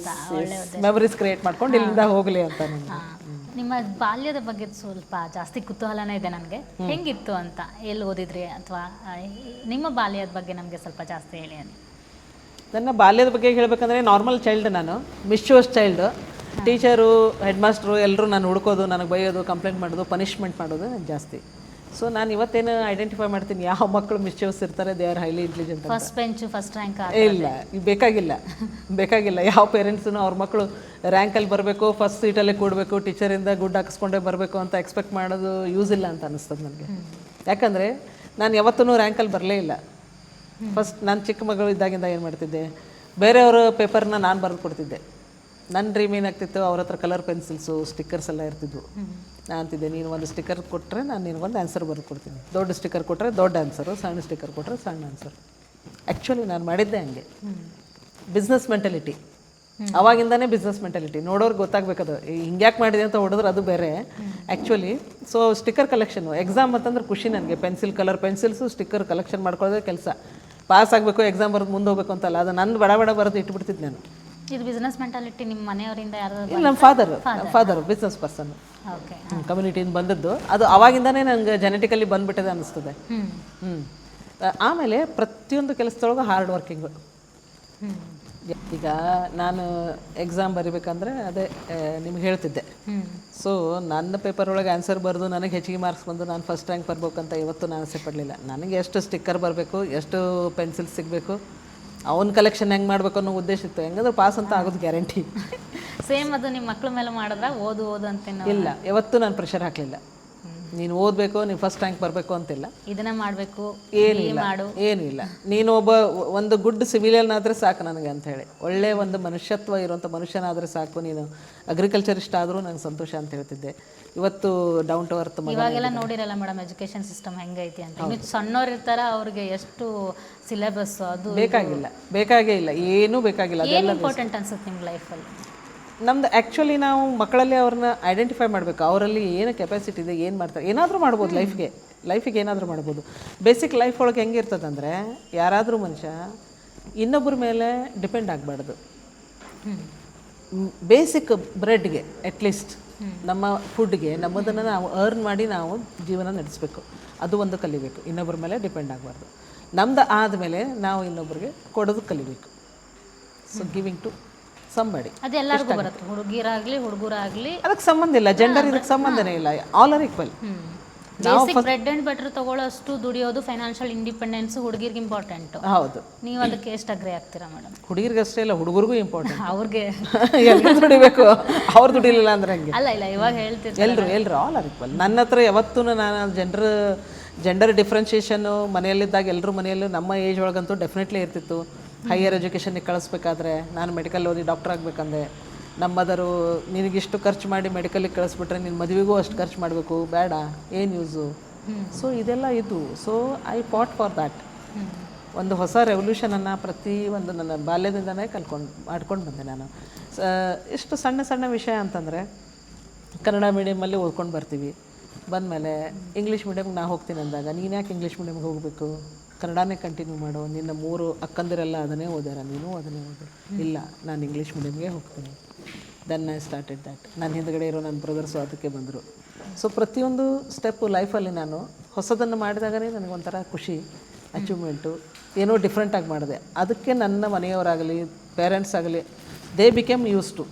ಮೆಮರೀಸ್ ಕ್ರಿಯೇಟ್ ಮಾಡ್ಕೊಂಡು ಇಲ್ಲಿಂದ ಹೋಗಲಿ ಅಂತ. ನಿಮ್ಮ ಬಾಲ್ಯದ ಬಗ್ಗೆ ಸ್ವಲ್ಪ ಜಾಸ್ತಿ ಕುತೂಹಲನೇ ಇದೆ ನನಗೆ. ಹೆಂಗಿತ್ತು ಅಂತ, ಎಲ್ಲಿ ಓದಿದ್ರಿ, ಅಥವಾ ನಿಮ್ಮ ಬಾಲ್ಯದ ಬಗ್ಗೆ ನಮಗೆ ಸ್ವಲ್ಪ ಜಾಸ್ತಿ ಹೇಳಿ ಅಂತ. ನನ್ನ ಬಾಲ್ಯದ ಬಗ್ಗೆ ಹೇಳಬೇಕಂದ್ರೆ, ನಾರ್ಮಲ್ ಚೈಲ್ಡ್, ನಾನು ಮಿಸ್ಚುವಸ್ ಚೈಲ್ಡ್. ಟೀಚರು, ಹೆಡ್ ಮಾಸ್ಟ್ರು ಎಲ್ಲರೂ ನಾನು ಹುಡ್ಕೋದು, ನನಗೆ ಬೈಯೋದು, ಕಂಪ್ಲೇಂಟ್ ಮಾಡೋದು, ಪನಿಷ್ಮೆಂಟ್ ಮಾಡೋದು ಜಾಸ್ತಿ. ಸೊ ನಾನು ಇವತ್ತೇನು ಐಡೆಂಟಿಫೈ ಮಾಡ್ತೀನಿ ಯಾವ ಮಕ್ಕಳು ಮಿಸ್ಚೇವ್ಸ್ ಇರ್ತಾರೆ, they are highly intelligent. First bench first rank ಇಲ್ಲ, ಈಗ ಬೇಕಾಗಿಲ್ಲ ಯಾವ ಪೇರೆಂಟ್ಸೂ ಅವ್ರ ಮಕ್ಕಳು ರ್ಯಾಂಕಲ್ಲಿ ಬರಬೇಕು, ಫಸ್ಟ್ ಸೀಟಲ್ಲೇ ಕೂಡಬೇಕು, ಟೀಚರಿಂದ ಗುಡ್ ಹಾಕಿಸ್ಕೊಂಡೇ ಬರಬೇಕು ಅಂತ ಎಕ್ಸ್ಪೆಕ್ಟ್ ಮಾಡೋದು ಯೂಸ್ ಇಲ್ಲ ಅಂತ ಅನಿಸ್ತದೆ ನನಗೆ. ಯಾಕಂದರೆ ನಾನು ಯಾವತ್ತೂ ರ್ಯಾಂಕಲ್ಲಿ ಬರಲೇ ಇಲ್ಲ. ಫಸ್ಟ್ ನಾನು ಚಿಕ್ಕ ಮಗಳು ಇದ್ದಾಗಿಂದ ಏನು ಮಾಡ್ತಿದ್ದೆ, ಬೇರೆಯವ್ರ ಪೇಪರ್ನ ನಾನು ಬರೆದು ಕೊಡ್ತಿದ್ದೆ. ನನ್ನ ಡ್ರೀಮ್ ಏನಾಗ್ತಿತ್ತು, ಅವ್ರ ಹತ್ರ ಕಲರ್ ಪೆನ್ಸಿಲ್ಸು ಸ್ಟಿಕ್ಕರ್ಸ್ ಎಲ್ಲ ಇರ್ತಿದ್ವು. ನಾನು ಅಂತಿದ್ದೆ, ನೀನು ಒಂದು ಸ್ಟಿಕ್ಕರ್ ಕೊಟ್ಟರೆ ನಾನು ನಿನಗೊಂದು ಆನ್ಸರ್ ಬರೆದು ಕೊಡ್ತೀನಿ, ದೊಡ್ಡ ಸ್ಟಿಕ್ಕರ್ ಕೊಟ್ಟರೆ ದೊಡ್ಡ ಆನ್ಸರು, ಸಣ್ಣ ಸ್ಟಿಕ್ಕರ್ ಕೊಟ್ಟರೆ ಸಣ್ಣ ಆನ್ಸರ್. ಆ್ಯಕ್ಚುಲಿ ನಾನು ಮಾಡಿದ್ದೆ ಹಂಗೆ. ಬಿಸ್ನೆಸ್ ಮೆಂಟಾಲಿಟಿ ಅವಾಗಿಂದನೇ ಬಿಸ್ನೆಸ್ ಮೆಂಟಾಲಿಟಿ ನೋಡೋರ್ಗೆ ಗೊತ್ತಾಗಬೇಕದು. ಹಿಂಗ್ಯಾಕೆ ಮಾಡಿದೆ ಅಂತ ಹೊಡೆದ್ರೆ ಅದು ಬೇರೆ. Actually so sticker collection exam ಅಂತಂದ್ರೆ ಖುಷಿ ನನಗೆ. ಕಲರ್ ಪೆನ್ಸಿಲ್ಸು ಸ್ಟಿಕ್ಕರ್ ಕಲೆಕ್ಷನ್ ಮಾಡ್ಕೊಳ್ಳೋದೇ ಕೆಲಸ. ಪಾಸ್ ಆಗಬೇಕು, ಎಕ್ಸಾಮ್ ಬರೆದು ಮುಂದೆ ಹೋಗ್ಬೇಕು ಅಂತಲ್ಲ, ಅದು ನನ್ನ ಬಡ ಬರೆದು ಇಟ್ಬಿಡ್ತಿದ್ದೆ ನಾನು. ಇದು ಬಿಸ್ನೆಸ್ ಮೆಂಟಾಲಿಟಿ ನಿಮ್ಮ ಮನೆಯವರಿಂದ ಯಾರು? ಇಲ್ಲ, ನಮ್ಮ ಫಾದರು ಬಿಸ್ನೆಸ್ ಪರ್ಸನ್, ಓಕೆ, ಕಮ್ಯುನಿಟಿಯಿಂದ ಬಂದದ್ದು. ಅದು ಅವಾಗಿಂದನೇ ನನಗೆ ಜೆನೆಟಿಕಲಿ ಬಂದುಬಿಟ್ಟಿದೆ ಅನ್ನಿಸ್ತದೆ. ಆಮೇಲೆ ಪ್ರತಿಯೊಂದು ಕೆಲಸದೊಳಗೂ ಹಾರ್ಡ್ ವರ್ಕಿಂಗು. ಈಗ ನಾನು ಎಕ್ಸಾಮ್ ಬರಿಬೇಕಂದ್ರೆ ಅದೇ ನಿಮ್ಗೆ ಹೇಳ್ತಿದ್ದೆ. ಸೊ ನನ್ನ ಪೇಪರ್ ಒಳಗೆ ಆನ್ಸರ್ ಬರೆದು ನನಗೆ ಹೆಚ್ಚಿಗೆ ಮಾರ್ಕ್ಸ್ ಬಂದು ನಾನು ಫಸ್ಟ್ ರ್ಯಾಂಕ್ ಬರ್ಬೇಕಂತ ಇವತ್ತು ನಾನು ಆಸೆ ಪಡಲಿಲ್ಲ. ನನಗೆ ಎಷ್ಟು ಸ್ಟಿಕ್ಕರ್ ಬರಬೇಕು, ಎಷ್ಟು ಪೆನ್ಸಿಲ್ ಸಿಗಬೇಕು, ಅವನ ಕಲೆಕ್ಷನ್ ಹೆಂಗೆ ಮಾಡಬೇಕು ಅನ್ನೋ ಉದ್ದೇಶ ಇತ್ತು. ಹೆಂಗಂದ್ರೆ ಪಾಸ್ ಅಂತ ಆಗೋದು ಗ್ಯಾರಂಟಿ. ಸೇಮ್ ಅದು ನಿಮ್ಮ ಮಕ್ಳ ಮೇಲೆ ಮಾಡಿದ್ರೆ ಓದು ಅಂತೇನೋ? ಇಲ್ಲ, ಯಾವತ್ತೂ ನಾನು ಪ್ರೆಷರ್ ಹಾಕಲಿಲ್ಲ. ನೀನು ಓದಬೇಕು, ನೀನು ಫಸ್ಟ್ ರ್ಯಾಂಕ್ ಬರಬೇಕು ಅಂತಿಲ್ಲ, ಇದನ್ನ ಮಾಡಬೇಕು, ಏನೂ ಇಲ್ಲ. ನೀನು ಒಂದು ಗುಡ್ ಸಿವಿಲಿಯನ್ ಆದರೆ ಸಾಕು ನನಗೆ ಅಂತ ಹೇಳಿ, ಒಳ್ಳೆ ಒಂದು ಮನುಷ್ಯತ್ವ ಇರುವಂಥ ಮನುಷ್ಯನಾದರೆ ಸಾಕು, ನೀನು ಅಗ್ರಿಕಲ್ಚರಿಸ್ಟ್ ಆದರೂ ನಂಗೆ ಸಂತೋಷ ಅಂತ ಹೇಳ್ತಿದ್ದೆ. ಇವತ್ತು ಡೌನ್ ಟು ಅರ್ತ್. ಇವಾಗೆಲ್ಲ ನೋಡಿರಲ್ಲ ಮೇಡಮ್ ಎಜುಕೇಷನ್ ಸಿಸ್ಟಮ್ ಹೆಂಗೈತಿ ಅಂತ. ಇನ್ನು ಸಣ್ಣವ್ರು ಇರ್ತಾರ, ಅವ್ರಿಗೆ ಎಷ್ಟು ಸಿಲೆಬಸ್ ಅದು ಬೇಕಾಗೇ ಇಲ್ಲ, ಏನೂ ಬೇಕಾಗಿಲ್ಲ. ಏನು ಇಂಪಾರ್ಟೆಂಟ್ ಅನ್ಸುತ್ತೆ ನಿಮ್ಮ ಲೈಫಲ್ಲಿ? ನಮ್ದು ಆ್ಯಕ್ಚುಲಿ ನಾವು ಮಕ್ಕಳಲ್ಲಿ ಅವ್ರನ್ನ ಐಡೆಂಟಿಫೈ ಮಾಡಬೇಕು. ಅವರಲ್ಲಿ ಏನು ಕೆಪಾಸಿಟಿ ಇದೆ, ಏನು ಮಾಡ್ತಾರೆ, ಏನಾದರೂ ಮಾಡ್ಬೋದು ಲೈಫಿಗೆ ಏನಾದರೂ ಮಾಡ್ಬೋದು. ಬೇಸಿಕ್ ಲೈಫ್ ಒಳಗೆ ಹೆಂಗಿರ್ತದಂದರೆ, ಯಾರಾದರೂ ಮನುಷ್ಯ ಇನ್ನೊಬ್ಬರ ಮೇಲೆ ಡಿಪೆಂಡ್ ಆಗಬಾರ್ದು. ಬೇಸಿಕ್ ಬ್ರೆಡ್ಗೆ ಅಟ್ಲೀಸ್ಟ್ ನಮ್ಮ ಫುಡ್ಗೆ ನಮ್ಮದನ್ನು ನಾವು ಅರ್ನ್ ಮಾಡಿ ನಾವು ಜೀವನ ನಡೆಸಬೇಕು. ಅದು ಒಂದು ಕಲಿಬೇಕು. ಇನ್ನೊಬ್ಬರ ಮೇಲೆ ಡಿಪೆಂಡ್ ಆಗಬಾರ್ದು. ನಮ್ದು ಆದಮೇಲೆ ನಾವು ಇನ್ನೊಬ್ಬರಿಗೆ ಕೊಡೋದು ಕಲಿಬೇಕು. So giving to somebody. ಅದು ಎಲ್ಲರಿಗೂ ಬರುತ್ತೆ, ಹುಡುಗಿರಾಗಲಿ ಹುಡುಗರಾಗಲಿ, ಅದಕ್ಕೆ ಸಂಬಂಧ ಇಲ್ಲ. ಜೆಂಡರ್ ಇದಕ್ಕೆ ಸಂಬಂಧನೇ ಇಲ್ಲ. All are equal. Basic bread and butter ತಗೊಳ್ಳೋಷ್ಟು ದುಡಿಯೋದು, ಫೈನಾನ್ಷಿಯಲ್ ಇಂಡಿಪೆಂಡೆನ್ಸ್ ಹುಡುಗಿರ್ಗೆ ಇಂಪಾರ್ಟೆಂಟ್. ಹೌದು. ನೀವು ಅದಕ್ಕೆ ಎಷ್ಟು ಅಗ್ರಿ ಆಗ್ತೀರಾ ಮೇಡಮ್? ಹುಡುಗಿರ್ಗೆ ಅಷ್ಟೇ ಇಲ್ಲ, ಹುಡುಗರಿಗೂ ಇಂಪಾರ್ಟೆಂಟ್. ಅವ್ರಿಗೆ ಎಲ್ಲರೂ ದುಡಿಬೇಕು. ಅವ್ರು ದುಡಿಲಿಲ್ಲ ಅಂದ್ರೆ ಹಂಗೆ ಇಲ್ಲ ಇವಾಗ ಹೇಳ್ತಿದ್ದೆ, ಎಲ್ಲರೂ ಆಲ್ ಆರ್ ಈಕ್ವಲ್. ನನ್ನ ಹತ್ರ ಯಾವತ್ತೂ ನಾನು ಜೆಂಡರ್ ಡಿಫ್ರೆನ್ಷಿಯೇಷನ್ನು ಮನೆಯಲ್ಲಿದ್ದಾಗ ಎಲ್ಲರೂ ಮನೆಯಲ್ಲೂ ನಮ್ಮ ಏಜ್ ಒಳಗಂತೂ ಡೆಫಿನೆಟ್ಲಿ ಇರ್ತಿತ್ತು. ಹೈಯರ್ ಎಜುಕೇಷನ್ಗೆ ಕಳಿಸ್ಬೇಕಾದ್ರೆ ನಾನು ಮೆಡಿಕಲ್ ಓದಿ ಡಾಕ್ಟರ್ ಆಗಬೇಕಂದೆ. ನಮ್ಮದರು ನಿನಗಿಷ್ಟು ಖರ್ಚು ಮಾಡಿ ಮೆಡಿಕಲಿಗೆ ಕಳಿಸ್ಬಿಟ್ರೆ ನಿನ್ನ ಮದುವೆಗೂ ಅಷ್ಟು ಖರ್ಚು ಮಾಡಬೇಕು, ಬೇಡ, ಏನು ಯೂಸು? ಸೊ ಇದೆಲ್ಲ ಇದು. So I fought for that. ಒಂದು ಹೊಸ ರೆವಲ್ಯೂಷನನ್ನು ಪ್ರತಿಯೊಂದು ನನ್ನ ಬಾಲ್ಯದಿಂದನೇ ಮಾಡ್ಕೊಂಡು ಬಂದೆ ನಾನು. ಎಷ್ಟು ಸಣ್ಣ ವಿಷಯ ಅಂತಂದರೆ, ಕನ್ನಡ ಮೀಡಿಯಮಲ್ಲಿ ಓದ್ಕೊಂಡು ಬರ್ತೀವಿ. ಬಂದಮೇಲೆ ಇಂಗ್ಲೀಷ್ ಮೀಡಿಯಮ್ಗೆ ನಾ ಹೋಗ್ತೀನಿ ಅಂದಾಗ, ನೀನು ಯಾಕೆ ಇಂಗ್ಲೀಷ್ ಮೀಡಿಯಮ್ಗೆ ಹೋಗಬೇಕು, ಕನ್ನಡನೇ ಕಂಟಿನ್ಯೂ ಮಾಡು, ನಿನ್ನ 3 ಅಕ್ಕಂದಿರೆಲ್ಲ ಅದನ್ನೇ ಓದ್ಯಾರ, ನೀನು ಅದನ್ನೇ ಓದು. ಇಲ್ಲ, ನಾನು ಇಂಗ್ಲೀಷ್ ಮೀಡಿಯಮ್ಗೆ ಹೋಗ್ತೀನಿ. Then I started that. ನನ್ನ ಹಿಂದ್ಗಡೆ ಇರೋ ನನ್ನ ಬ್ರದರ್ಸು ಅದಕ್ಕೆ ಬಂದರು. ಸೊ ಪ್ರತಿಯೊಂದು ಸ್ಟೆಪ್ಪು ಲೈಫಲ್ಲಿ ನಾನು ಹೊಸದನ್ನು ಮಾಡಿದಾಗಲೇ ನನಗೊಂಥರ ಖುಷಿ, ಅಚೀವ್ಮೆಂಟು, ಏನೋ ಡಿಫ್ರೆಂಟಾಗಿ ಮಾಡಿದೆ. ಅದಕ್ಕೆ ನನ್ನ ಮನೆಯವರಾಗಲಿ ಪೇರೆಂಟ್ಸ್ ಆಗಲಿ ದೇ ಬಿಕೇಮ್ ಯೂಸ್ ಟು.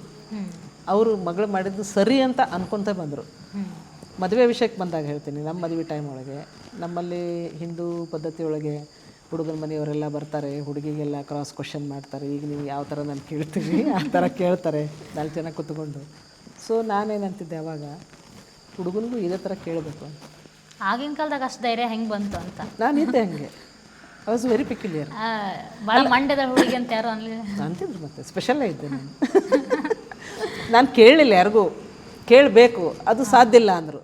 ಅವರು ಮಗಳು ಮಾಡಿದ್ದು ಸರಿ ಅಂತ ಅನ್ಕೊತ ಬಂದರು. ಮದುವೆ ವಿಷಯಕ್ಕೆ ಬಂದಾಗ ಹೇಳ್ತೀನಿ, ನಮ್ಮ ಮದುವೆ ಟೈಮ್ ಒಳಗೆ ನಮ್ಮಲ್ಲಿ ಹಿಂದೂ ಪದ್ಧತಿ ಒಳಗೆ ಹುಡುಗನ ಮನೆಯವರೆಲ್ಲ ಬರ್ತಾರೆ, ಹುಡುಗಿಗೆಲ್ಲ ಕ್ರಾಸ್ ಕ್ವಶನ್ ಮಾಡ್ತಾರೆ. ಈಗ ನೀವು ಯಾವ ಥರ ನಾನು ಕೇಳ್ತೀವಿ ಆ ಥರ ಕೇಳ್ತಾರೆ 4 ಜನ ಕೂತ್ಕೊಂಡು. ಸೊ ನಾನೇನಂತಿದ್ದೆ ಅವಾಗ, ಹುಡುಗನಿಗೂ ಇದೇ ಥರ ಕೇಳಬೇಕು ಅಂತ. ಆಗಿನ ಕಾಲದಾಗ ಅಷ್ಟು ಧೈರ್ಯ ಹೆಂಗೆ ಬಂತು ಅಂತ ನಾನಿದ್ದೆ ಹಂಗೆ. I was very peculiar. ಭಾಳ ಮಂಡ್ಯದ ಹುಡುಗಿ ಅಂತ ಯಾರು ಅನ್ಲಿ ಅಂತಿದ್ರು. ಮತ್ತೆ ಸ್ಪೆಷಲ್ಲೇ ಇದ್ದೆ ನಾನು. ನಾನು ಕೇಳಲಿಲ್ಲ ಯಾರಿಗೂ, ಕೇಳಬೇಕು, ಅದು ಸಾಧ್ಯ ಇಲ್ಲ ಅಂದರು.